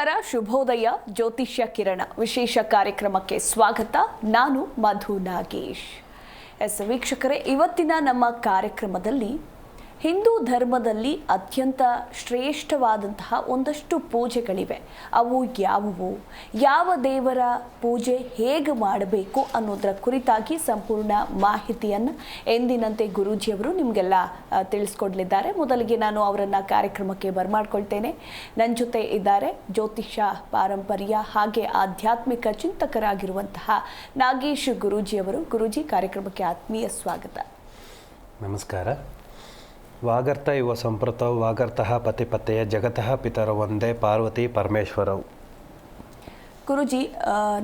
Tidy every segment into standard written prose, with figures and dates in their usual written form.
ನಮಸ್ಕಾರ, ಶುಭೋದಯ. ಜ್ಯೋತಿಷ್ಯ ಕಿರಣ ವಿಶೇಷ ಕಾರ್ಯಕ್ರಮಕ್ಕೆ ಸ್ವಾಗತ. ನಾನು ಮಧು ನಾಗೇಶ್. ವೀಕ್ಷಕರೇ, ಇವತ್ತಿನ ನಮ್ಮ ಕಾರ್ಯಕ್ರಮದಲ್ಲಿ ಹಿಂದೂ ಧರ್ಮದಲ್ಲಿ ಅತ್ಯಂತ ಶ್ರೇಷ್ಠವಾದಂತಹ ಒಂದಷ್ಟು ಪೂಜೆಗಳಿವೆ. ಅವು ಯಾವುವು, ಯಾವ ದೇವರ ಪೂಜೆ ಹೇಗೆ ಮಾಡಬೇಕು ಅನ್ನೋದರ ಕುರಿತಾಗಿ ಸಂಪೂರ್ಣ ಮಾಹಿತಿಯನ್ನು ಎಂದಿನಂತೆ ಗುರೂಜಿಯವರು ನಿಮಗೆಲ್ಲ ತಿಳಿಸ್ಕೊಡ್ಲಿದ್ದಾರೆ. ಮೊದಲಿಗೆ ನಾನು ಅವರನ್ನು ಕಾರ್ಯಕ್ರಮಕ್ಕೆ ಬರಮಾಡ್ಕೊಳ್ತೇನೆ. ನನ್ನ ಜೊತೆ ಇದ್ದಾರೆ ಜ್ಯೋತಿಷ್ಯ ಪಾರಂಪರ್ಯ ಹಾಗೆ ಆಧ್ಯಾತ್ಮಿಕ ಚಿಂತಕರಾಗಿರುವಂತಹ ನಾಗೇಶ್ ಗುರೂಜಿಯವರು. ಗುರೂಜಿ, ಕಾರ್ಯಕ್ರಮಕ್ಕೆ ಆತ್ಮೀಯ ಸ್ವಾಗತ. ನಮಸ್ಕಾರ. ವಾಗರ್ತ ಇವ ಸಂಪ್ರತೌ ವಾಗರ್ತಃ ಪತಿಪತೆಯ ಜಗತಃ ಪಿತರೌ ಒಂದೇ ಪಾರ್ವತಿ ಪರಮೇಶ್ವರವು. ಗುರುಜಿ,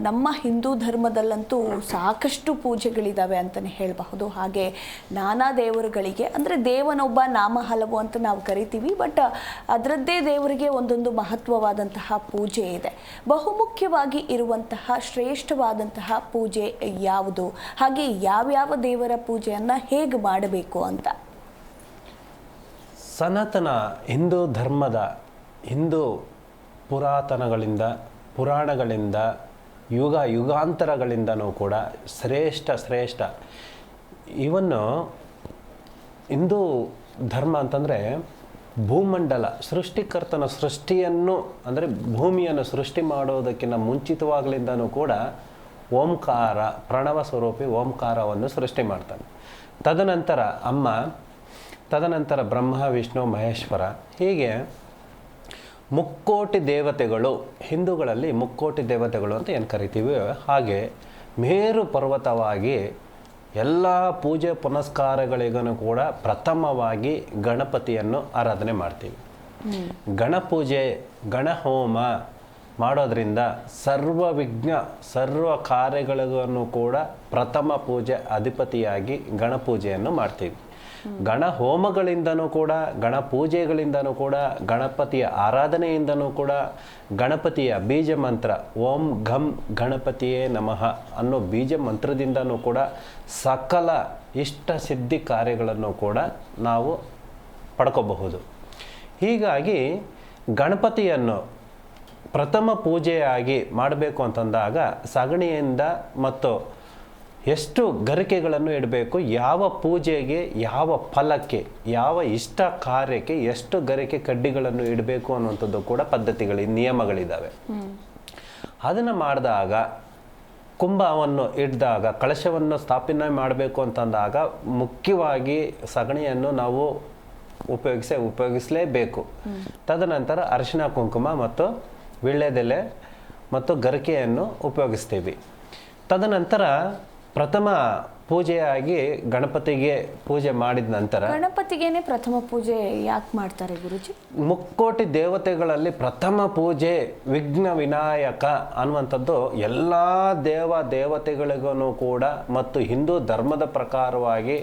ನಮ್ಮ ಹಿಂದೂ ಧರ್ಮದಲ್ಲಂತೂ ಸಾಕಷ್ಟು ಪೂಜೆಗಳಿದ್ದಾವೆ ಅಂತಲೇ ಹೇಳಬಹುದು. ಹಾಗೆ ನಾನಾ ದೇವರುಗಳಿಗೆ, ಅಂದರೆ ದೇವನೊಬ್ಬ ನಾಮ ಹಲವು ಅಂತ ನಾವು ಕರಿತೀವಿ, ಬಟ್ ಅದರದ್ದೇ ದೇವರಿಗೆ ಒಂದೊಂದು ಮಹತ್ವವಾದಂತಹ ಪೂಜೆ ಇದೆ. ಬಹುಮುಖ್ಯವಾಗಿ ಇರುವಂತಹ ಶ್ರೇಷ್ಠವಾದಂತಹ ಪೂಜೆ ಯಾವುದು, ಹಾಗೆ ಯಾವ್ಯಾವ ದೇವರ ಪೂಜೆಯನ್ನು ಹೇಗೆ ಮಾಡಬೇಕು ಅಂತ? ಸನಾತನ ಹಿಂದೂ ಧರ್ಮದ ಹಿಂದೂ ಪುರಾಣಗಳಿಂದ ಯುಗಾಂತರಗಳಿಂದನೂ ಕೂಡ ಶ್ರೇಷ್ಠ ಇವನ್ನು ಹಿಂದೂ ಧರ್ಮ ಅಂತಂದರೆ ಭೂಮಂಡಲ ಸೃಷ್ಟಿಕರ್ತನ ಸೃಷ್ಟಿಯನ್ನು, ಅಂದರೆ ಭೂಮಿಯನ್ನು ಸೃಷ್ಟಿ ಮಾಡೋದಕ್ಕಿಂತ ಮುಂಚಿತವಾಗಲಿಂದನೂ ಕೂಡ ಓಂಕಾರ, ಪ್ರಣವ ಸ್ವರೂಪಿ ಓಂಕಾರವನ್ನು ಸೃಷ್ಟಿ ಮಾಡ್ತಾನೆ. ತದನಂತರ ಬ್ರಹ್ಮ, ವಿಷ್ಣು, ಮಹೇಶ್ವರ, ಹೀಗೆ ಮುಕ್ಕೋಟಿ ದೇವತೆಗಳು, ಹಿಂದೂಗಳಲ್ಲಿ ಮುಕ್ಕೋಟಿ ದೇವತೆಗಳು ಅಂತ ಏನು ಕರಿತೀವಿ, ಹಾಗೆ ಮೇರು ಪರ್ವತವಾಗಿ ಎಲ್ಲ ಪೂಜೆ ಪುನಸ್ಕಾರಗಳಿಗೂ ಕೂಡ ಪ್ರಥಮವಾಗಿ ಗಣಪತಿಯನ್ನು ಆರಾಧನೆ ಮಾಡ್ತೀವಿ. ಗಣಪೂಜೆ, ಗಣಹೋಮ ಮಾಡೋದ್ರಿಂದ ಸರ್ವ ಕಾರ್ಯಗಳಿಗೂ ಕೂಡ ಪ್ರಥಮ ಪೂಜೆ ಅಧಿಪತಿಯಾಗಿ ಗಣಪೂಜೆಯನ್ನು ಮಾಡ್ತೀವಿ. ಗಣ ಹೋಮಗಳಿಂದನೂ ಕೂಡ, ಗಣಪೂಜೆಗಳಿಂದನೂ ಕೂಡ, ಗಣಪತಿಯ ಆರಾಧನೆಯಿಂದನೂ ಕೂಡ, ಗಣಪತಿಯ ಬೀಜ ಮಂತ್ರ ಓಂ ಘಂ ಗಣಪತಿಯೇ ನಮಃ ಅನ್ನೋ ಬೀಜ ಮಂತ್ರದಿಂದನೂ ಕೂಡ ಸಕಲ ಇಷ್ಟ ಸಿದ್ಧಿ ಕಾರ್ಯಗಳನ್ನು ಕೂಡ ನಾವು ಪಡ್ಕೋಬಹುದು. ಹೀಗಾಗಿ ಗಣಪತಿಯನ್ನು ಪ್ರಥಮ ಪೂಜೆಯಾಗಿ ಮಾಡಬೇಕು ಅಂತಂದಾಗ ಸಗಣಿಯಿಂದ ಮತ್ತು ಎಷ್ಟು ಗರಿಕೆಗಳನ್ನು ಇಡಬೇಕು, ಯಾವ ಪೂಜೆಗೆ, ಯಾವ ಫಲಕ್ಕೆ, ಯಾವ ಇಷ್ಟ ಕಾರ್ಯಕ್ಕೆ ಎಷ್ಟು ಗರಿಕೆ ಕಡ್ಡಿಗಳನ್ನು ಇಡಬೇಕು ಅನ್ನುವಂಥದ್ದು ಕೂಡ ನಿಯಮಗಳಿದ್ದಾವೆ. ಅದನ್ನು ಮಾಡಿದಾಗ, ಕುಂಭವನ್ನು ಇಡ್ದಾಗ, ಕಳಶವನ್ನು ಸ್ಥಾಪನೆ ಮಾಡಬೇಕು ಅಂತಂದಾಗ ಮುಖ್ಯವಾಗಿ ಸಗಣಿಯನ್ನು ನಾವು ಉಪಯೋಗಿಸಲೇಬೇಕು. ತದನಂತರ ಅರಿಶಿನ ಕುಂಕುಮ ಮತ್ತು ವೀಳ್ಯದೆಲೆ ಮತ್ತು ಗರಿಕೆಯನ್ನು ಉಪಯೋಗಿಸ್ತೀವಿ. ತದನಂತರ ಪ್ರಥಮ ಪೂಜೆಯಾಗಿ ಗಣಪತಿಗೆ ಪೂಜೆ ಮಾಡಿದ ನಂತರ, ಗಣಪತಿಗೇನೆ ಪ್ರಥಮ ಪೂಜೆ ಯಾಕೆ ಮಾಡ್ತಾರೆ ಗುರುಜಿ? ಮುಕ್ಕೋಟಿ ದೇವತೆಗಳಲ್ಲಿ ಪ್ರಥಮ ಪೂಜೆ ವಿಘ್ನ ವಿನಾಯಕ ಅನ್ನುವಂಥದ್ದು ಎಲ್ಲ ದೇವತೆಗಳಿಗೂ ಕೂಡ ಮತ್ತು ಹಿಂದೂ ಧರ್ಮದ ಪ್ರಕಾರವಾಗಿ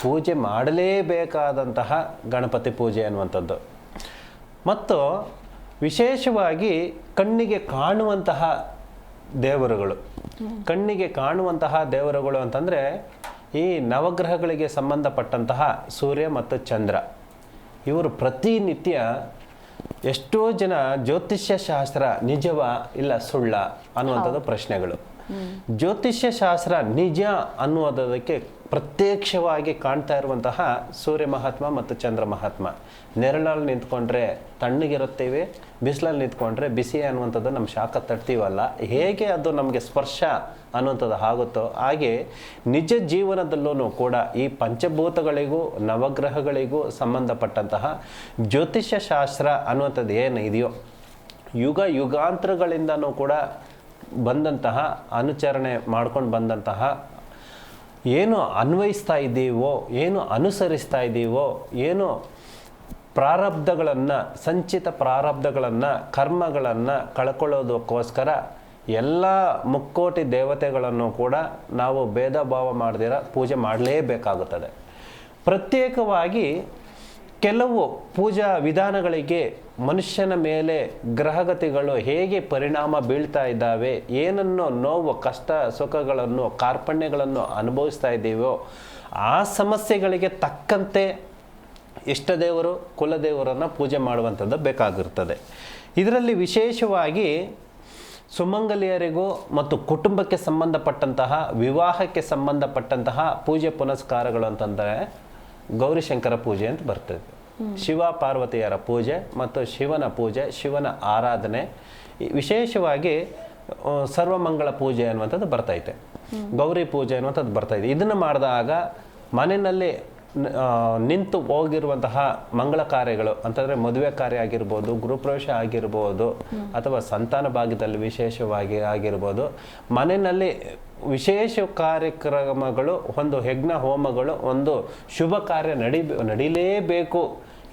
ಪೂಜೆ ಮಾಡಲೇಬೇಕಾದಂತಹ ಗಣಪತಿ ಪೂಜೆ ಅನ್ನುವಂಥದ್ದು. ಮತ್ತು ವಿಶೇಷವಾಗಿ ಕಣ್ಣಿಗೆ ಕಾಣುವಂತಹ ದೇವರುಗಳು ಅಂತಂದರೆ ಈ ನವಗ್ರಹಗಳಿಗೆ ಸಂಬಂಧಪಟ್ಟಂತಹ ಸೂರ್ಯ ಮತ್ತು ಚಂದ್ರ. ಇವರು ಪ್ರತಿನಿತ್ಯ ಎಷ್ಟೋ ಜನ ಜ್ಯೋತಿಷ್ಯ ಶಾಸ್ತ್ರ ನಿಜವ ಇಲ್ಲ ಸುಳ್ಳ ಅನ್ನುವಂಥದ್ದು ಪ್ರಶ್ನೆಗಳು. ಜ್ಯೋತಿಷ್ಯ ಶಾಸ್ತ್ರ ನಿಜ ಅನ್ನುವುದಕ್ಕೆ ಪ್ರತ್ಯಕ್ಷವಾಗಿ ಕಾಣ್ತಾ ಇರುವಂತಹ ಸೂರ್ಯ ಮಹಾತ್ಮ ಮತ್ತು ಚಂದ್ರ ಮಹಾತ್ಮ. ನೆರಳಲ್ಲಿ ನಿಂತ್ಕೊಂಡ್ರೆ ತಣ್ಣಗಿರುತ್ತೇವೆ, ಬಿಸಿಲಲ್ಲಿ ನಿಂತ್ಕೊಂಡ್ರೆ ಬಿಸಿ ಅನ್ನುವಂಥದ್ದು ನಮ್ಮ ಶಾಖ ತಡ್ತೀವಲ್ಲ, ಹೇಗೆ ಅದು ನಮಗೆ ಸ್ಪರ್ಶ ಅನ್ನುವಂಥದ್ದು ಆಗುತ್ತೋ ಹಾಗೆ ನಿಜ ಜೀವನದಲ್ಲೂ ಕೂಡ ಈ ಪಂಚಭೂತಗಳಿಗೂ ನವಗ್ರಹಗಳಿಗೂ ಸಂಬಂಧಪಟ್ಟಂತಹ ಜ್ಯೋತಿಷ್ಯ ಶಾಸ್ತ್ರ ಅನ್ನುವಂಥದ್ದು ಏನಿದೆಯೋ ಯುಗಾಂತರಗಳಿಂದನೂ ಕೂಡ ಬಂದಂತಹ, ಅನುಚರಣೆ ಮಾಡ್ಕೊಂಡು ಬಂದಂತಹ, ಏನು ಅನ್ವಯಿಸ್ತಾ ಇದ್ದೀವೋ, ಏನು ಅನುಸರಿಸ್ತಾ ಇದ್ದೀವೋ, ಏನು ಸಂಚಿತ ಪ್ರಾರಬ್ಧಗಳನ್ನು ಕರ್ಮಗಳನ್ನು ಕಳ್ಕೊಳ್ಳೋದಕ್ಕೋಸ್ಕರ ಎಲ್ಲ ಮುಕ್ಕೋಟಿ ದೇವತೆಗಳನ್ನು ಕೂಡ ನಾವು ಭೇದ ಭಾವ ಮಾಡದಿರ ಪೂಜೆ ಮಾಡಲೇಬೇಕಾಗುತ್ತದೆ. ಪ್ರತ್ಯೇಕವಾಗಿ ಕೆಲವು ಪೂಜಾ ವಿಧಾನಗಳಿಗೆ ಮನುಷ್ಯನ ಮೇಲೆ ಗ್ರಹಗತಿಗಳು ಹೇಗೆ ಪರಿಣಾಮ ಬೀಳ್ತಾ ಇದ್ದಾವೆ, ಏನನ್ನು ನೋವು, ಕಷ್ಟ, ಸುಖಗಳನ್ನು, ಕಾರ್ಪಣ್ಯಗಳನ್ನು ಅನುಭವಿಸ್ತಾ ಇದ್ದೀವೋ ಆ ಸಮಸ್ಯೆಗಳಿಗೆ ತಕ್ಕಂತೆ ಇಷ್ಟದೇವರು, ಕುಲದೇವರನ್ನು ಪೂಜೆ ಮಾಡುವಂಥದ್ದು ಬೇಕಾಗಿರ್ತದೆ. ಇದರಲ್ಲಿ ವಿಶೇಷವಾಗಿ ಸುಮಂಗಲಿಯರಿಗೂ ಮತ್ತು ಕುಟುಂಬಕ್ಕೆ ಸಂಬಂಧಪಟ್ಟಂತಹ ವಿವಾಹಕ್ಕೆ ಸಂಬಂಧಪಟ್ಟಂತಹ ಪೂಜೆ ಪುನಸ್ಕಾರಗಳು ಅಂತಂದರೆ ಗೌರಿಶಂಕರ ಪೂಜೆ ಅಂತ ಬರ್ತದೆ. ಶಿವ ಪಾರ್ವತಿಯರ ಪೂಜೆ ಮತ್ತು ಶಿವನ ಪೂಜೆ, ಶಿವನ ಆರಾಧನೆ, ವಿಶೇಷವಾಗಿ ಸರ್ವಮಂಗಳ ಪೂಜೆ ಅನ್ನುವಂಥದ್ದು ಬರ್ತೈತೆ, ಗೌರಿ ಪೂಜೆ ಅನ್ನುವಂಥದ್ದು ಬರ್ತೈತೆ. ಇದನ್ನು ಮಾಡಿದಾಗ ಮನೆಯಲ್ಲಿ ನಿಂತು ಹೋಗಿರುವಂತಹ ಮಂಗಳ ಕಾರ್ಯಗಳು ಅಂತಂದರೆ ಮದುವೆ ಕಾರ್ಯ ಆಗಿರ್ಬೋದು, ಗೃಹಪ್ರವೇಶ ಆಗಿರ್ಬೋದು, ಅಥವಾ ಸಂತಾನ ಭಾಗ್ಯದಲ್ಲಿ ವಿಶೇಷವಾಗಿ ಆಗಿರ್ಬೋದು, ಮನೆಯಲ್ಲಿ ವಿಶೇಷ ಕಾರ್ಯಕ್ರಮಗಳು, ಒಂದು ಯಜ್ಞ ಹೋಮಗಳು, ಒಂದು ಶುಭ ಕಾರ್ಯ ನಡೀಲೇಬೇಕು,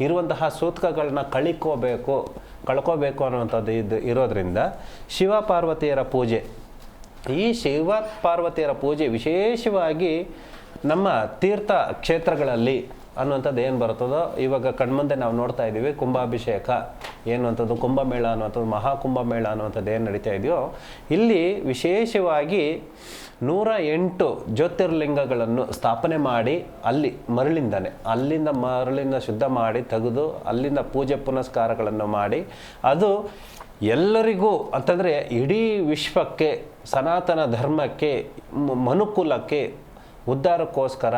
ಇರುವಂತಹ ಸೂತಕಗಳನ್ನ ಕಳ್ಕೋಬೇಕು ಅನ್ನುವಂಥದ್ದು ಇರೋದ್ರಿಂದ ಶಿವ ಪಾರ್ವತಿಯರ ಪೂಜೆ, ಈ ಶಿವ ಪಾರ್ವತಿಯರ ಪೂಜೆ ವಿಶೇಷವಾಗಿ ನಮ್ಮ ತೀರ್ಥ ಕ್ಷೇತ್ರಗಳಲ್ಲಿ ಅನ್ನುವಂಥದ್ದು ಏನು ಬರ್ತದೋ, ಇವಾಗ ಕಣ್ಮುಂದೆ ನಾವು ನೋಡ್ತಾ ಇದ್ದೀವಿ ಕುಂಭಾಭಿಷೇಕ ಏನುವಂಥದ್ದು, ಕುಂಭಮೇಳ ಅನ್ನುವಂಥದ್ದು, ಮಹಾಕುಂಭಮೇಳ ಅನ್ನುವಂಥದ್ದು ಏನು ನಡೀತಾ ಇದೆಯೋ, ಇಲ್ಲಿ ವಿಶೇಷವಾಗಿ 108 ಜ್ಯೋತಿರ್ಲಿಂಗಗಳನ್ನು ಸ್ಥಾಪನೆ ಮಾಡಿ ಅಲ್ಲಿಂದ ಮರಳಿಂದ ಶುದ್ಧ ಮಾಡಿ ತೆಗೆದು ಅಲ್ಲಿಂದ ಪೂಜೆ ಪುನಸ್ಕಾರಗಳನ್ನು ಮಾಡಿ, ಅದು ಎಲ್ಲರಿಗೂ ಅಂತಂದರೆ ಇಡೀ ವಿಶ್ವಕ್ಕೆ, ಸನಾತನ ಧರ್ಮಕ್ಕೆ, ಮನುಕುಲಕ್ಕೆ ಉದ್ಧಾರಕ್ಕೋಸ್ಕರ,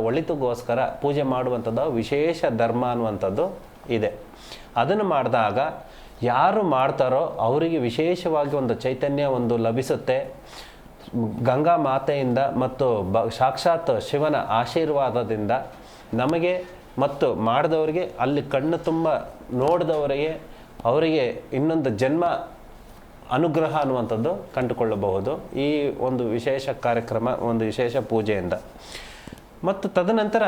ಒಳಿತುಗೋಸ್ಕರ ಪೂಜೆ ಮಾಡುವಂಥದ್ದು ವಿಶೇಷ ಧರ್ಮ ಅನ್ನುವಂಥದ್ದು ಇದೆ. ಅದನ್ನು ಮಾಡಿದಾಗ ಯಾರು ಮಾಡ್ತಾರೋ ಅವರಿಗೆ ವಿಶೇಷವಾಗಿ ಒಂದು ಚೈತನ್ಯ ಒಂದು ಲಭಿಸುತ್ತೆ. ಗಂಗಾ ಮಾತೆಯಿಂದ ಮತ್ತು ಸಾಕ್ಷಾತ್ ಶಿವನ ಆಶೀರ್ವಾದದಿಂದ ನಮಗೆ ಮತ್ತು ಮಾಡಿದವರಿಗೆ, ಅಲ್ಲಿ ಕಣ್ಣು ತುಂಬ ನೋಡಿದವರಿಗೆ, ಅವರಿಗೆ ಇನ್ನೊಂದು ಜನ್ಮ ಅನುಗ್ರಹ ಅನ್ನುವಂಥದ್ದು ಕಂಡುಕೊಳ್ಳಬಹುದು ಈ ಒಂದು ವಿಶೇಷ ಕಾರ್ಯಕ್ರಮ, ಒಂದು ವಿಶೇಷ ಪೂಜೆಯಿಂದ. ಮತ್ತು ತದನಂತರ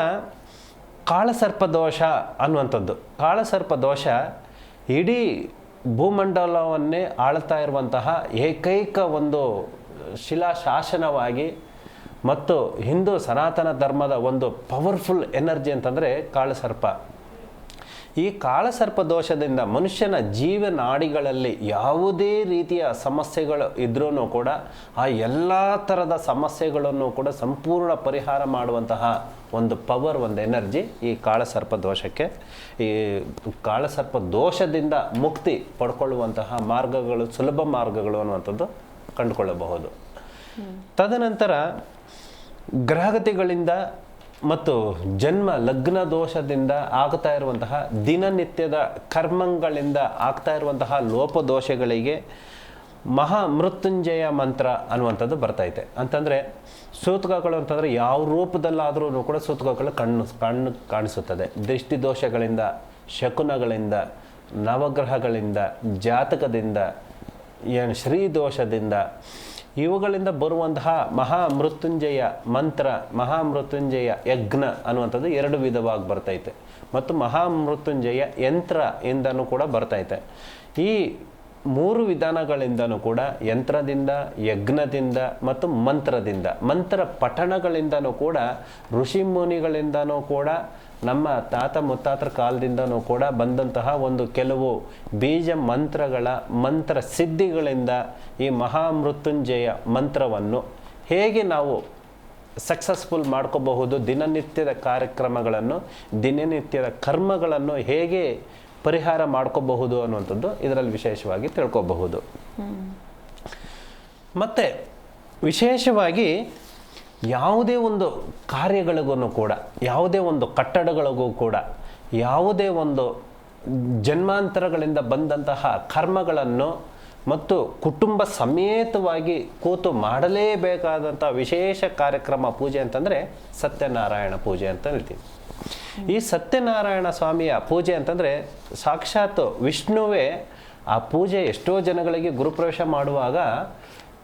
ಕಾಳಸರ್ಪದೋಷ ಅನ್ನುವಂಥದ್ದು, ಕಾಳಸರ್ಪದೋಷ ಇಡೀ ಭೂಮಂಡಲವನ್ನೇ ಆಳ್ತಾ ಇರುವಂತಹ ಏಕೈಕ ಒಂದು ಶಿಲಾಶಾಸನವಾಗಿ ಮತ್ತು ಹಿಂದೂ ಸನಾತನ ಧರ್ಮದ ಒಂದು ಪವರ್ಫುಲ್ ಎನರ್ಜಿ ಅಂತಂದರೆ ಕಾಳಸರ್ಪ. ಈ ಕಾಳಸರ್ಪ ದೋಷದಿಂದ ಮನುಷ್ಯನ ಜೀವನಾಡಿಗಳಲ್ಲಿ ಯಾವುದೇ ರೀತಿಯ ಸಮಸ್ಯೆಗಳು ಇದ್ರೂ ಕೂಡ ಆ ಎಲ್ಲ ಥರದ ಸಮಸ್ಯೆಗಳನ್ನು ಕೂಡ ಸಂಪೂರ್ಣ ಪರಿಹಾರ ಮಾಡುವಂತಹ ಒಂದು ಪವರ್, ಒಂದು ಎನರ್ಜಿ ಈ ಕಾಳಸರ್ಪ ದೋಷಕ್ಕೆ. ಈ ಕಾಳಸರ್ಪ ದೋಷದಿಂದ ಮುಕ್ತಿ ಪಡ್ಕೊಳ್ಳುವಂತಹ ಮಾರ್ಗಗಳು, ಸುಲಭ ಮಾರ್ಗಗಳು ಅನ್ನುವಂಥದ್ದು ಕಂಡುಕೊಳ್ಳಬಹುದು. ತದನಂತರ ಗ್ರಹಗತಿಗಳಿಂದ ಮತ್ತು ಜನ್ಮ ಲಗ್ನ ದೋಷದಿಂದ ಆಗ್ತಾ ಇರುವಂತಹ ದಿನನಿತ್ಯದ ಕರ್ಮಗಳಿಂದ ಆಗ್ತಾ ಇರುವಂತಹ ಲೋಪದೋಷಗಳಿಗೆ ಮಹಾಮೃತ್ಯುಂಜಯ ಮಂತ್ರ ಅನ್ನುವಂಥದ್ದು ಬರ್ತೈತೆ. ಅಂತಂದರೆ ಸೂತಕಗಳು ಅಂತಂದರೆ ಯಾವ ರೂಪದಲ್ಲಾದ್ರೂ ಕೂಡ ಸೂತಕಗಳು ಕಾಣಿಸುತ್ತದೆ. ದೃಷ್ಟಿ ದೋಷಗಳಿಂದ, ಶಕುನಗಳಿಂದ, ನವಗ್ರಹಗಳಿಂದ, ಜಾತಕದಿಂದ, ಶ್ರೀ ದೋಷದಿಂದ, ಇವುಗಳಿಂದ ಬರುವಂತಹ ಮಹಾಮೃತ್ಯುಂಜಯ ಮಂತ್ರ, ಮಹಾಮೃತ್ಯುಂಜಯ ಯಜ್ಞ ಅನ್ನುವಂಥದ್ದು 2 ವಿಧವಾಗಿ ಬರ್ತೈತೆ. ಮತ್ತು ಮಹಾಮೃತ್ಯುಂಜಯ ಯಂತ್ರ ಇಂದನೂ ಕೂಡ ಬರ್ತೈತೆ. ಈ 3 ವಿಧಾನಗಳಿಂದನೂ ಕೂಡ, ಯಂತ್ರದಿಂದ, ಯಜ್ಞದಿಂದ ಮತ್ತು ಮಂತ್ರದಿಂದ, ಮಂತ್ರ ಪಠಣಗಳಿಂದನೂ ಕೂಡ, ಋಷಿ ಮುನಿಗಳಿಂದನೂ ಕೂಡ, ನಮ್ಮ ತಾತ ಮುತ್ತಾತರ ಕಾಲದಿಂದನೂ ಕೂಡ ಬಂದಂತಹ ಒಂದು ಕೆಲವು ಬೀಜ ಮಂತ್ರಗಳ ಮಂತ್ರ ಸಿದ್ಧಿಗಳಿಂದ ಈ ಮಹಾಮೃತ್ಯುಂಜಯ ಮಂತ್ರವನ್ನು ಹೇಗೆ ನಾವು ಸಕ್ಸಸ್ಫುಲ್ ಮಾಡ್ಕೋಬಹುದು, ದಿನನಿತ್ಯದ ಕಾರ್ಯಕ್ರಮಗಳನ್ನು, ದಿನನಿತ್ಯದ ಕರ್ಮಗಳನ್ನು ಹೇಗೆ ಪರಿಹಾರ ಮಾಡ್ಕೋಬಹುದು ಅನ್ನುವಂಥದ್ದು ಇದರಲ್ಲಿ ವಿಶೇಷವಾಗಿ ತಿಳ್ಕೋಬಹುದು. ಮತ್ತು ವಿಶೇಷವಾಗಿ ಯಾವುದೇ ಒಂದು ಕಾರ್ಯಗಳಿಗೂ ಕೂಡ, ಯಾವುದೇ ಒಂದು ಕಟ್ಟಡಗಳಿಗೂ ಕೂಡ, ಯಾವುದೇ ಒಂದು ಜನ್ಮಾಂತರಗಳಿಂದ ಬಂದಂತಹ ಕರ್ಮಗಳನ್ನು ಮತ್ತು ಕುಟುಂಬ ಸಮೇತವಾಗಿ ಕೂತು ಮಾಡಲೇಬೇಕಾದಂಥ ವಿಶೇಷ ಕಾರ್ಯಕ್ರಮ ಪೂಜೆ ಅಂತಂದರೆ ಸತ್ಯನಾರಾಯಣ ಪೂಜೆ ಅಂತ ಹೇಳ್ತೀವಿ. ಈ ಸತ್ಯನಾರಾಯಣ ಸ್ವಾಮಿಯ ಪೂಜೆ ಅಂತಂದರೆ ಸಾಕ್ಷಾತ್ ವಿಷ್ಣುವೇ ಆ ಪೂಜೆ. ಎಷ್ಟೋ ಜನಗಳಿಗೆ ಗುರುಪ್ರವೇಶ ಮಾಡುವಾಗ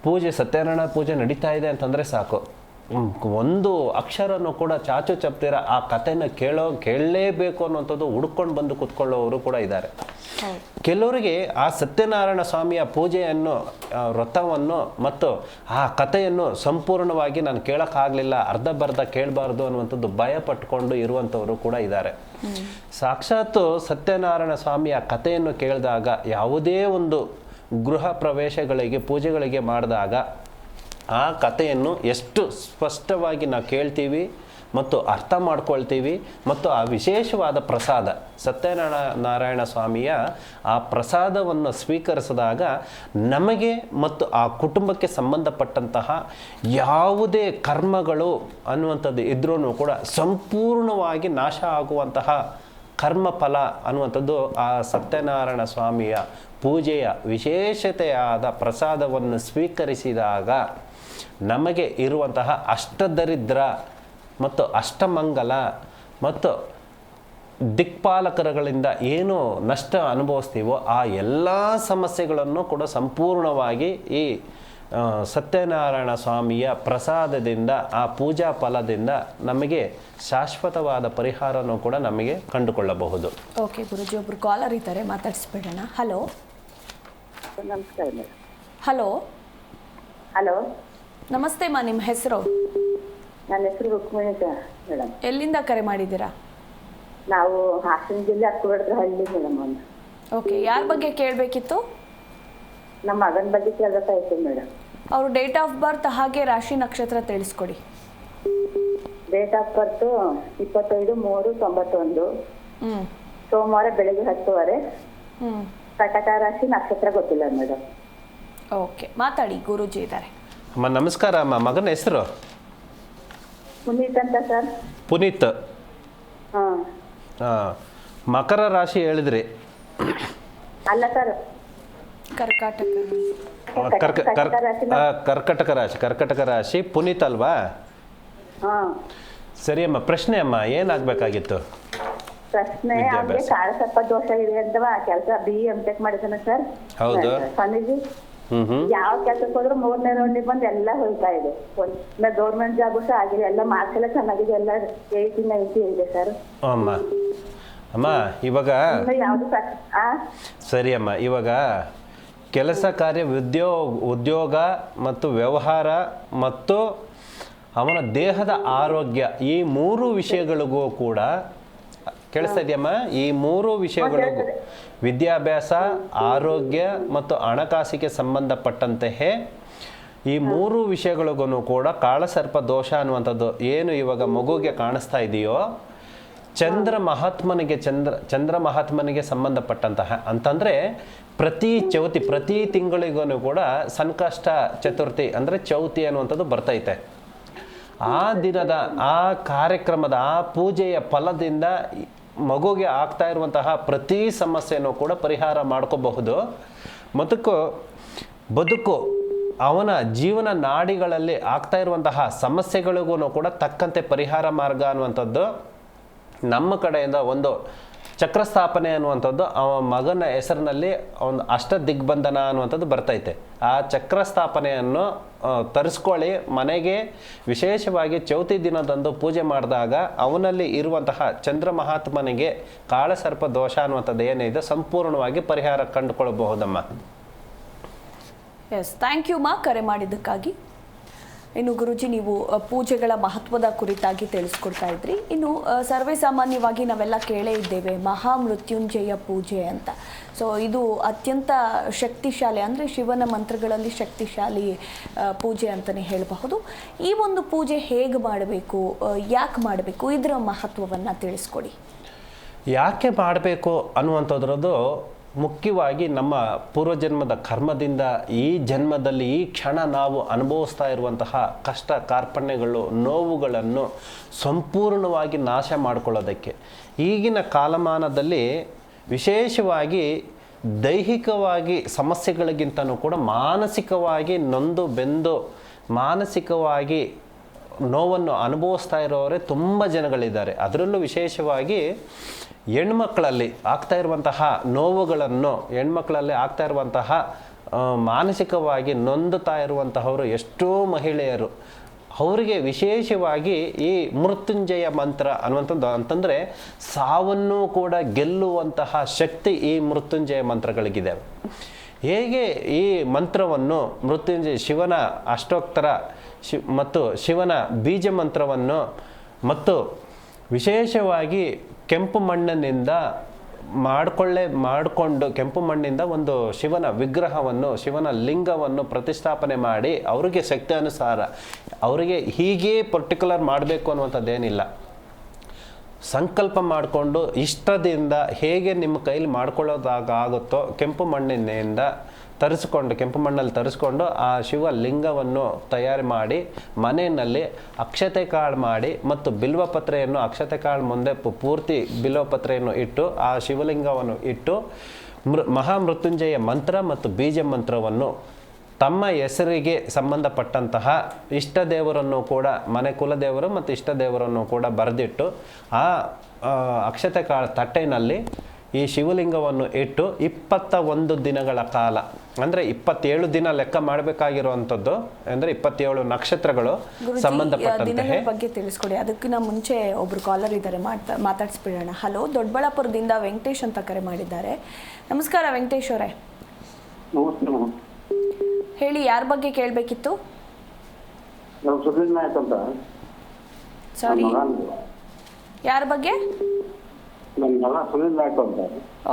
ಪೂಜೆ, ಸತ್ಯನಾರಾಯಣ ಪೂಜೆ ನಡೀತಾ ಇದೆ ಅಂತಂದರೆ ಸಾಕು, ಒಂದು ಅಕ್ಷರನೂ ಕೂಡ ಚಾಚು ಚಪ್ತೀರ ಆ ಕಥೆನ ಕೇಳಲೇಬೇಕು ಅನ್ನುವಂಥದ್ದು ಹುಡ್ಕೊಂಡು ಬಂದು ಕೂತ್ಕೊಳ್ಳೋರು ಕೂಡ ಇದ್ದಾರೆ. ಕೆಲವರಿಗೆ ಆ ಸತ್ಯನಾರಾಯಣ ಸ್ವಾಮಿಯ ಪೂಜೆಯನ್ನು, ವ್ರತವನ್ನು ಮತ್ತು ಆ ಕಥೆಯನ್ನು ಸಂಪೂರ್ಣವಾಗಿ ನಾನು ಕೇಳೋಕ್ಕಾಗಲಿಲ್ಲ, ಅರ್ಧಬರ್ಧ ಕೇಳಬಾರ್ದು ಅನ್ನುವಂಥದ್ದು ಭಯ ಪಟ್ಕೊಂಡು ಇರುವಂಥವರು ಕೂಡ ಇದ್ದಾರೆ. ಸಾಕ್ಷಾತ್ ಸತ್ಯನಾರಾಯಣ ಸ್ವಾಮಿಯ ಕಥೆಯನ್ನು ಕೇಳಿದಾಗ, ಯಾವುದೇ ಒಂದು ಗೃಹ ಪ್ರವೇಶಗಳಿಗೆ, ಪೂಜೆಗಳಿಗೆ ಮಾಡಿದಾಗ ಆ ಕಥೆಯನ್ನು ಎಷ್ಟು ಸ್ಪಷ್ಟವಾಗಿ ನಾವು ಕೇಳ್ತೀವಿ ಮತ್ತು ಅರ್ಥ ಮಾಡ್ಕೊಳ್ತೀವಿ. ಮತ್ತು ಆ ವಿಶೇಷವಾದ ಪ್ರಸಾದ ಸತ್ಯನಾರಾಯಣ ಸ್ವಾಮಿಯ ಆ ಪ್ರಸಾದವನ್ನು ಸ್ವೀಕರಿಸಿದಾಗ ನಮಗೆ ಮತ್ತು ಆ ಕುಟುಂಬಕ್ಕೆ ಸಂಬಂಧಪಟ್ಟಂತಹ ಯಾವುದೇ ಕರ್ಮಗಳು ಅನ್ನುವಂಥದ್ದು ಇದ್ರೂ ಕೂಡ ಸಂಪೂರ್ಣವಾಗಿ ನಾಶ ಆಗುವಂತಹ ಕರ್ಮಫಲ ಅನ್ನುವಂಥದ್ದು ಆ ಸತ್ಯನಾರಾಯಣ ಸ್ವಾಮಿಯ ಪೂಜೆಯ ವಿಶೇಷತೆಯಾದ ಪ್ರಸಾದವನ್ನು ಸ್ವೀಕರಿಸಿದಾಗ ನಮಗೆ ಇರುವಂತಹ ಅಷ್ಟದರಿದ್ರ ಮತ್ತು ಅಷ್ಟಮಂಗಲ ಮತ್ತು ದಿಕ್ಪಾಲಕರುಗಳಿಂದ ಏನು ನಷ್ಟ ಅನುಭವಿಸ್ತೀವೋ ಆ ಎಲ್ಲ ಸಮಸ್ಯೆಗಳನ್ನು ಕೂಡ ಸಂಪೂರ್ಣವಾಗಿ ಈ ಸತ್ಯನಾರಾಯಣ ಸ್ವಾಮಿಯ ಪ್ರಸಾದದಿಂದ ಆ ಪೂಜಾ ಫಲದಿಂದ ನಮಗೆ ಶಾಶ್ವತವಾದ ಪರಿಹಾರನೂ ಕೂಡ ನಮಗೆ ಕಂಡುಕೊಳ್ಳಬಹುದು. ಓಕೆ ಗುರುಜಿ, ಒಬ್ರು ಕಾಲರ್ ಇದ್ದಾರೆ, ಮಾತಾಡಿಸ್ಬಿಡೋಣ. ಹಲೋ ನಮಸ್ಕಾರ ಮೇಡಮ್. ಹಲೋ ಹಲೋ ನಮಸ್ತೆ ಮಾ, ನಿಮ್ಮ ಹೆಸರು? ನನ್ನ ಹೆಸರು ರುಕ್ಮಿಣಿ ಮೇಡಮ್. ಎಲ್ಲಿಂದ ಕರೆ ಮಾಡಿದ್ದೀರಾ? ನಾವು ಹಾಸನ ಜಿಲ್ಲೆ ಅಕ್ಕುಬಡ್ರ ಹಳ್ಳಿ ಮೇಡಮ್. ಒಂದು ಓಕೆ, ಯಾರ ಬಗ್ಗೆ ಕೇಳಬೇಕಿತ್ತು? ನಮ್ಮ ಮಗನ ಬಗ್ಗೆ ಕೇಳಬೇಕಾಯ್ತು ಮೇಡಮ್. ಅವ್ರ ಡೇಟ್ ಆಫ್ ಬರ್ತ್ ಹಾಗೆ ರಾಶಿ ನಕ್ಷತ್ರ ತಿಳಿಸ್ಕೊಡಿ. ಡೇಟ್ ಆಫ್ ಬರ್ತ್ 25/3/91, ಹ್ಞೂ ಸೋಮವಾರ ಬೆಳಗ್ಗೆ 10:30. ಹ್ಞೂ ಕಟಕ ರಾಶಿ ನಕ್ಷತ್ರ ಗೊತ್ತಿಲ್ಲ ಮೇಡಮ್. ಓಕೆ, ಮಾತಾಡಿ, ಗುರೂಜಿ ಇದ್ದಾರೆ. ಅಮ್ಮ ನಮಸ್ಕಾರ ಅಮ್ಮ. ಮಗನ ಹೆಸರು? ಪುನೀತ್ ಅಂತ ಸರ್. ಪುನೀತ್. ಹಾಂ. ಮಕರ ರಾಶಿ ಹೇಳಿದ್ರಿ? ಅಲ್ಲ ಸರ್, ಕರ್ಕಾಟಕ. ಕರ್ಕಟಕ ರಾಶಿ ಪುನೀತ್ ಅಲ್ವಾ? ಹಾಂ. ಸರಿ ಅಮ್ಮ, ಪ್ರಶ್ನೆ ಅಮ್ಮ ಏನಾಗಬೇಕಾಗಿತ್ತು? ಪ್ರಶ್ನೆ, ಅವ್ರಿಗೆ ಕಾಳಸರ್ಪ ದೋಷ ಇದೆ ಅಂತ ಕೆಲಸ BE MTech ಮಾಡಿದ್ದಾನೆ ಸರ್. ಹೌದು ಸ್ವಾಮೀಜಿ. ಯಾವ ಕೆಲಸಕ್ಕೆ ಹೋದ್ರು 3ನೇ ರೌಂಡಿಗೆ ಬಂದು ಎಲ್ಲ ಹೋಗ್ತಾ ಇದೆ. ಗೌರ್ಮೆಂಟ್ ಜಾಬ್ ಸಹ ಆಗಿದೆ, ಎಲ್ಲ ಮಾರ್ಕ್ಸ್ ಎಲ್ಲ ಚೆನ್ನಾಗಿದೆ, ಎಲ್ಲ 80, 90 ಇದೆ ಸರ್. ಅಮ್ಮ ಅಮ್ಮ ಇವಾಗ ಯಾವ್ದು ಸರಿ ಅಮ್ಮ, ಇವಾಗ ಕೆಲಸ ಕಾರ್ಯ, ಉದ್ಯೋಗ ಮತ್ತು ವ್ಯವಹಾರ ಮತ್ತು ಅವನ ದೇಹದ ಆರೋಗ್ಯ, ಈ 3 ವಿಷಯಗಳಿಗೂ ಕೂಡ ಕೇಳಿಸ್ತಾ ಇದೆಯಮ್ಮ? ಈ 3 ವಿಷಯಗಳಿಗೂ ವಿದ್ಯಾಭ್ಯಾಸ, ಆರೋಗ್ಯ ಮತ್ತು ಹಣಕಾಸಿಗೆ ಸಂಬಂಧಪಟ್ಟಂತೆಯೇ ಈ 3 ವಿಷಯಗಳಿಗೂ ಕೂಡ ಕಾಳಸರ್ಪ ದೋಷ ಅನ್ನುವಂಥದ್ದು ಏನು ಇವಾಗ ಮಗುಗೆ ಕಾಣಿಸ್ತಾ ಇದೆಯೋ, ಚಂದ್ರ ಮಹಾತ್ಮನಿಗೆ ಸಂಬಂಧಪಟ್ಟಂತಹ ಅಂತಂದರೆ ಪ್ರತಿ ತಿಂಗಳಿಗೂ ಕೂಡ ಸಂಕಷ್ಟ ಚತುರ್ಥಿ ಅಂದರೆ ಚೌತಿ ಅನ್ನುವಂಥದ್ದು ಬರ್ತೈತೆ. ಆ ದಿನದ ಆ ಕಾರ್ಯಕ್ರಮದ ಆ ಪೂಜೆಯ ಫಲದಿಂದ ಮಗುಗೆ ಆಗ್ತಾ ಇರುವಂತಹ ಪ್ರತಿ ಸಮಸ್ಯೆನೂ ಕೂಡ ಪರಿಹಾರ ಮಾಡ್ಕೋಬಹುದು. ಮತ್ತು ಬದುಕು ಅವನ ಜೀವನ ನಾಡಿಗಳಲ್ಲಿ ಆಗ್ತಾ ಇರುವಂತಹ ಸಮಸ್ಯೆಗಳಿಗೂ ಕೂಡ ತಕ್ಕಂತೆ ಪರಿಹಾರ ಮಾರ್ಗ ಅನ್ನುವಂಥದ್ದು ನಮ್ಮ ಕಡೆಯಿಂದ ಒಂದು ಚಕ್ರಸ್ಥಾಪನೆ ಅನ್ನುವಂಥದ್ದು ಅವನ ಮಗನ ಹೆಸರಿನಲ್ಲಿ ಒಂದು ಅಷ್ಟ ದಿಗ್ಬಂಧನ ಅನ್ನುವಂಥದ್ದು ಬರ್ತೈತೆ. ಆ ಚಕ್ರಸ್ಥಾಪನೆಯನ್ನು ತರಿಸ್ಕೊಳ್ಳಿ ಮನೆಗೆ. ವಿಶೇಷವಾಗಿ ಚೌತಿ ದಿನದಂದು ಪೂಜೆ ಮಾಡಿದಾಗ ಅವನಲ್ಲಿ ಇರುವಂತಹ ಚಂದ್ರ ಮಹಾತ್ಮನಿಗೆ ಕಾಳಸರ್ಪ ದೋಷ ಅನ್ನುವಂಥದ್ದು ಏನಿದೆ ಸಂಪೂರ್ಣವಾಗಿ ಪರಿಹಾರ ಕಂಡುಕೊಳ್ಳಬಹುದಮ್ಮ. ಎಸ್, ಥ್ಯಾಂಕ್ ಯು ಮಾ, ಕರೆ ಮಾಡಿದ್ದಕ್ಕಾಗಿ. ಇನ್ನು ಗುರುಜಿ, ನೀವು ಪೂಜೆಗಳ ಮಹತ್ವದ ಕುರಿತಾಗಿ ತಿಳಿಸ್ಕೊಡ್ತಾ ಇದ್ರಿ. ಇನ್ನು ಸರ್ವೇ ಸಾಮಾನ್ಯವಾಗಿ ನಾವೆಲ್ಲ ಕೇಳೇ ಇದ್ದೇವೆ ಮಹಾಮೃತ್ಯುಂಜಯ ಪೂಜೆ ಅಂತ. ಸೊ ಇದು ಅತ್ಯಂತ ಶಕ್ತಿಶಾಲಿ, ಅಂದರೆ ಶಿವನ ಮಂತ್ರಗಳಲ್ಲಿ ಶಕ್ತಿಶಾಲಿ ಪೂಜೆ ಅಂತಲೇ ಹೇಳಬಹುದು. ಈ ಒಂದು ಪೂಜೆ ಹೇಗೆ ಮಾಡಬೇಕು, ಯಾಕೆ ಮಾಡಬೇಕು, ಇದರ ಮಹತ್ವವನ್ನು ತಿಳಿಸ್ಕೊಡಿ. ಯಾಕೆ ಮಾಡಬೇಕು ಅನ್ನುವಂಥದ್ರದ್ದು ಮುಖ್ಯವಾಗಿ ನಮ್ಮ ಪೂರ್ವಜನ್ಮದ ಕರ್ಮದಿಂದ ಈ ಜನ್ಮದಲ್ಲಿ ಈ ಕ್ಷಣ ನಾವು ಅನುಭವಿಸ್ತಾ ಇರುವಂತಹ ಕಷ್ಟ ಕಾರ್ಪಣ್ಯಗಳು, ನೋವುಗಳನ್ನು ಸಂಪೂರ್ಣವಾಗಿ ನಾಶ ಮಾಡಿಕೊಳ್ಳೋದಕ್ಕೆ. ಈಗಿನ ಕಾಲಮಾನದಲ್ಲಿ ವಿಶೇಷವಾಗಿ ದೈಹಿಕವಾಗಿ ಸಮಸ್ಯೆಗಳಿಗಿಂತನೂ ಕೂಡ ಮಾನಸಿಕವಾಗಿ ನೊಂದು ಬೆಂದು ಮಾನಸಿಕವಾಗಿ ನೋವನ್ನು ಅನುಭವಿಸ್ತಾ ಇರೋರೇ ತುಂಬ ಜನಗಳಿದ್ದಾರೆ. ಅದರಲ್ಲೂ ವಿಶೇಷವಾಗಿ ಹೆಣ್ಮಕ್ಳಲ್ಲಿ ಆಗ್ತಾ ಇರುವಂತಹ ನೋವುಗಳನ್ನು, ಹೆಣ್ಮಕ್ಳಲ್ಲಿ ಆಗ್ತಾ ಇರುವಂತಹ ಮಾನಸಿಕವಾಗಿ ನೊಂದುತ್ತಾ ಇರುವಂತಹವರು ಎಷ್ಟೋ ಮಹಿಳೆಯರು, ಅವರಿಗೆ ವಿಶೇಷವಾಗಿ ಈ ಮೃತ್ಯುಂಜಯ ಮಂತ್ರ ಅನ್ನುವಂಥದ್ದು ಅಂತಂದರೆ ಸಾವನ್ನು ಕೂಡ ಗೆಲ್ಲುವಂತಹ ಶಕ್ತಿ ಈ ಮೃತ್ಯುಂಜಯ ಮಂತ್ರಗಳಿಗಿದೆ. ಹೇಗೆ ಈ ಮಂತ್ರವನ್ನು ಮೃತ್ಯುಂಜಯ ಶಿವನ ಅಷ್ಟೋತ್ತರ ಮತ್ತು ಶಿವನ ಬೀಜ ಮಂತ್ರವನ್ನು ಮತ್ತು ವಿಶೇಷವಾಗಿ ಕೆಂಪು ಮಣ್ಣಿನಿಂದ ಮಾಡಿಕೊಂಡು ಕೆಂಪು ಮಣ್ಣಿಂದ ಒಂದು ಶಿವನ ವಿಗ್ರಹವನ್ನು, ಶಿವನ ಲಿಂಗವನ್ನು ಪ್ರತಿಷ್ಠಾಪನೆ ಮಾಡಿ ಅವರಿಗೆ ಶಕ್ತಿ ಅನುಸಾರ ಅವರಿಗೆ ಹೀಗೇ ಪರ್ಟಿಕ್ಯುಲರ್ ಮಾಡಬೇಕು ಅನ್ನುವಂಥದ್ದೇನಿಲ್ಲ. ಸಂಕಲ್ಪ ಮಾಡಿಕೊಂಡು ಇಷ್ಟದಿಂದ ಹೇಗೆ ನಿಮ್ಮ ಕೈಲಿ ಮಾಡ್ಕೊಳ್ಳೋದಾಗುತ್ತೋ ಕೆಂಪು ಮಣ್ಣಿನಿಂದ ಕೆಂಪು ಮಣ್ಣಲ್ಲಿ ತರಿಸ್ಕೊಂಡು ಆ ಶಿವ ಲಿಂಗವನ್ನು ತಯಾರು ಮಾಡಿ ಮನೆಯಲ್ಲಿ ಅಕ್ಷತೆ ಕಾಳು ಮಾಡಿ ಮತ್ತು ಬಿಲ್ವಪತ್ರೆಯನ್ನು ಅಕ್ಷತೆ ಕಾಳು ಮುಂದೆ ಪೂರ್ತಿ ಬಿಲ್ವಪತ್ರೆಯನ್ನು ಇಟ್ಟು ಆ ಶಿವಲಿಂಗವನ್ನು ಇಟ್ಟು ಮಹಾಮೃತ್ಯುಂಜಯ ಮಂತ್ರ ಮತ್ತು ಬೀಜ ಮಂತ್ರವನ್ನು ತಮ್ಮ ಹೆಸರಿಗೆ ಸಂಬಂಧಪಟ್ಟಂತಹ ಇಷ್ಟ ದೇವರನ್ನು ಕೂಡ ಮನೆ ಕುಲದೇವರು ಮತ್ತು ಇಷ್ಟ ದೇವರನ್ನು ಕೂಡ ಬರೆದಿಟ್ಟು ಆ ಅಕ್ಷತೆ ಕಾಳು ತಟ್ಟೆನಲ್ಲಿ ಈ ಶಿವಲಿಂಗವನ್ನು ಇಟ್ಟು 21 ದಿನಗಳ ಕಾಲ, ಅಂದರೆ 27 ದಿನ ಲೆಕ್ಕ ಮಾಡಬೇಕಾಗಿರುವಂಥದ್ದು, ಅಂದರೆ 27 ನಕ್ಷತ್ರಗಳು ಸಂಬಂಧಪಟ್ಟಂತೆ ಬಗ್ಗೆ ತಿಳಿಸ್ಕೊಡಿ. ಅದಕ್ಕಿಂತ ಮುಂಚೆ ಒಬ್ರು ಕಾಲರ್ ಇದ್ದಾರೆ, ಮಾತಾಡಿಸ್ಬಿಡೋಣ. ಹಲೋ, ದೊಡ್ಡಬಳ್ಳಾಪುರದಿಂದ ವೆಂಕಟೇಶ್ ಅಂತ ಕರೆ ಮಾಡಿದ್ದಾರೆ. ನಮಸ್ಕಾರ ವೆಂಕಟೇಶ್ ಅವರೇ. ಹೇಳಿ, ಯಾರ ಬಗ್ಗೆ ಕೇಳಬೇಕಿತ್ತು? ಸಾರಿ, ಯಾರ ಬಗ್ಗೆ?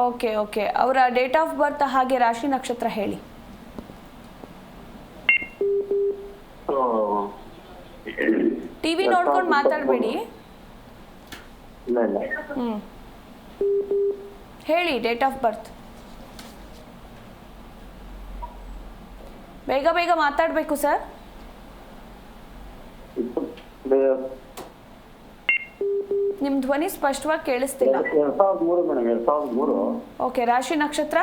ಓಕೆ ಓಕೆ, ಅವರ ಡೇಟ್ ಆಫ್ ಬರ್ತ್ ಹಾಗೆ ರಾಶಿ ನಕ್ಷತ್ರ ಹೇಳಿ. ಟಿವಿ ನೋಡ್ಕೊಂಡು ಮಾತಾಡಬೇಡಿ. ಹೇಳಿ ಡೇಟ್ ಆಫ್ ಬರ್ತ್. ಬೇಗ ಬೇಗ ಮಾತಾಡಬೇಕು ಸರ್. ನಿಮ್ಮ ಧ್ವನಿ ಸ್ಪಷ್ಟವಾಗಿ ಕೇಳಿಸ್ತಿಲ್ಲ. 2003. ಓಕೆ, ರಾಶಿ ನಕ್ಷತ್ರ?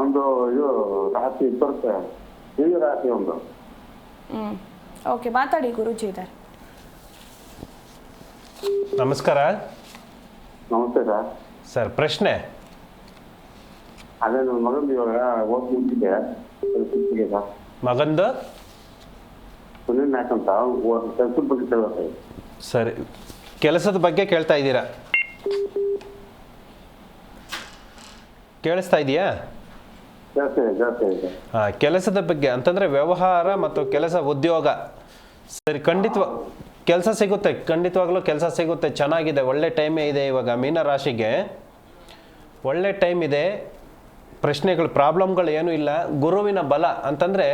ಒಂದು ಇದು ರಾಶಿ ಬರುತ್ತೆ, ಈ ರಾಶಿ ಒಂದು. ಓಕೆ, ಮಾತಾಡಿ, ಗುರೂಜಿ ಇದ್ದಾರೆ. ನಮಸ್ಕಾರ. ನಮಸ್ತೆ ಸರ್. ಸರ್, ಪ್ರಶ್ನೆ? ಅದೇ ನನ್ನ ಮಗಂದು ಇವಾಗ ಓದ್ ಮುಗಿಸಿದೆ ಸರ್. ಮಗಂದು ಸುನಿಲ್ ನಾಯ್ಕ್ ಅಂತ ಕೆಲಸದ ಬಗ್ಗೆ ಕೇಳ್ಬೇಕು. ಸರಿ, ಕೆಲಸದ ಬಗ್ಗೆ ಕೇಳ್ತಾ ಇದ್ದೀರಾ? ಕೇಳಿಸ್ತಾ ಇದೆಯಾ? ಹಾಂ, ಕೆಲಸದ ಬಗ್ಗೆ ಅಂತಂದರೆ ವ್ಯವಹಾರ ಮತ್ತು ಕೆಲಸ, ಉದ್ಯೋಗ. ಸರಿ, ಕೆಲಸ ಸಿಗುತ್ತೆ, ಖಂಡಿತವಾಗ್ಲೂ ಕೆಲಸ ಸಿಗುತ್ತೆ. ಚೆನ್ನಾಗಿದೆ, ಒಳ್ಳೆ ಟೈಮೇ ಇದೆ. ಇವಾಗ ಮೀನ ರಾಶಿಗೆ ಒಳ್ಳೆ ಟೈಮ್ ಇದೆ. ಪ್ರಶ್ನೆಗಳು, ಪ್ರಾಬ್ಲಮ್ಗಳು ಏನೂ ಇಲ್ಲ. ಗುರುವಿನ ಬಲ ಅಂತಂದರೆ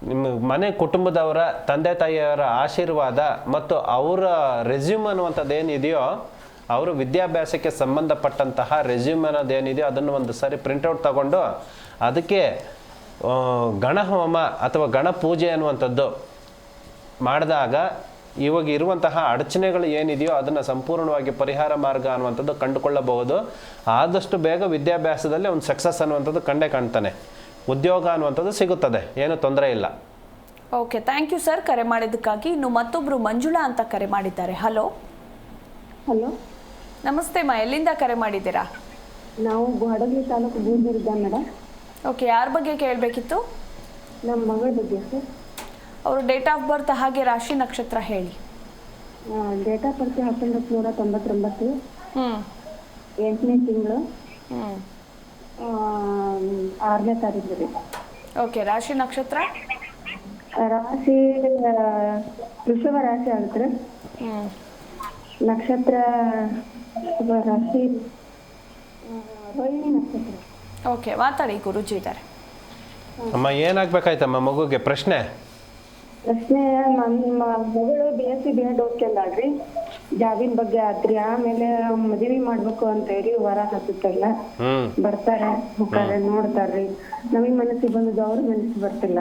ನಿಮ್ಮ ಮನೆ ಕುಟುಂಬದವರ, ತಂದೆ ತಾಯಿಯವರ ಆಶೀರ್ವಾದ ಮತ್ತು ಅವರ ರೆಸ್ಯೂಮ್ ಅನ್ನುವಂಥದ್ದು ಏನಿದೆಯೋ, ಅವರು ವಿದ್ಯಾಭ್ಯಾಸಕ್ಕೆ ಸಂಬಂಧಪಟ್ಟಂತಹ ರೆಸ್ಯೂಮ್ ಅನ್ನೋದೇನಿದೆಯೋ ಅದನ್ನು ಒಂದು ಸಾರಿ ಪ್ರಿಂಟೌಟ್ ತಗೊಂಡು ಅದಕ್ಕೆ ಗಣಹೋಮ ಅಥವಾ ಗಣ ಪೂಜೆ ಅನ್ನುವಂಥದ್ದು ಮಾಡಿದಾಗ ಇವಾಗ ಇರುವಂತಹ ಅಡಚಣೆಗಳು ಏನಿದೆಯೋ ಅದನ್ನು ಸಂಪೂರ್ಣವಾಗಿ ಪರಿಹಾರ ಮಾರ್ಗ ಅನ್ನುವಂಥದ್ದು ಕಂಡುಕೊಳ್ಳಬಹುದು. ಆದಷ್ಟು ಬೇಗ ವಿದ್ಯಾಭ್ಯಾಸದಲ್ಲಿ ಒಂದು ಸಕ್ಸಸ್ ಅನ್ನುವಂಥದ್ದು ಕಂಡೇ ಕಾಣ್ತಾನೆ. ಉದ್ಯೋಗ ಅನ್ನುವಂಥದ್ದು ಸಿಗುತ್ತದೆ, ಏನು ತೊಂದರೆ ಇಲ್ಲ. ಓಕೆ, ಥ್ಯಾಂಕ್ ಯು ಸರ್ ಕರೆ ಮಾಡಿದ್ದಕ್ಕಾಗಿ. ಇನ್ನು ಮತ್ತೊಬ್ಬರು ಮಂಜುಳಾ ಅಂತ ಕರೆ ಮಾಡಿದ್ದಾರೆ. ಹಲೋ. ಹಲೋ, ನಮಸ್ತೆ ಮಾ, ಎಲ್ಲಿಂದ ಕರೆ ಮಾಡಿದ್ದೀರಾ? ನಾವು ಗೋಡಗಲಿ ತಾಲೂಕು ಬೂದೂರಿದ್ದ ಮೇಡಮ್. ಓಕೆ, ಯಾರ ಬಗ್ಗೆ ಕೇಳಬೇಕಿತ್ತು? ನಮ್ಮ ಮಗಳ ಬಗ್ಗೆ ಸರ್. ಅವರು ಡೇಟ್ ಆಫ್ ಬರ್ತ್ ಹಾಗೆ ರಾಶಿ ನಕ್ಷತ್ರ ಹೇಳಿ. ಡೇಟ್ ಆಫ್ ಬರ್ತ್ 1999, 8ನೇ ತಿಂಗಳು 6ನೇ ತಾರೀಕು ರೀ. ಓಕೆ, ರಾಶಿ ನಕ್ಷತ್ರ? ರಾಶಿ ವೃಷಭ ರಾಶಿ ಆಗುತ್ತೆ. ನಕ್ಷತ್ರ ರಾಶಿ ರೋಹಿಣಿ ನಕ್ಷತ್ರ. ಓಕೆ, ಮಾತಾಡಿ, ಗುರೂಜಿ ಇದ್ದಾರೆ. ಅಮ್ಮ, ಏನಾಗಬೇಕಾಯ್ತಮ್ಮ ಮಗುಗೆ? ಪ್ರಶ್ನೆ ನಮ್ಮ ಮಗಳು BSc B.Ed ಓದ್ಕೊಂಡಾಳ್ರಿ. ಜಾಬಿನ ಬಗ್ಗೆ ಆತ್ರಿ. ಆಮೇಲೆ ಮದುವೆ ಮಾಡ್ಬೇಕು ಅಂತ ಹೇಳಿ ವರ ಹತ್ತಲ್ಲ, ಬರ್ತಾರೆ, ಹೋಗ್ತಾರೆ, ನೋಡ್ತಾರ್ರಿ. ನಮಗ್ ಮನಸ್ಸಿಗೆ ಬಂದದ್ದು ಅವ್ರ ಮನಸ್ಸಿಗೆ ಬರ್ತಿಲ್ಲ,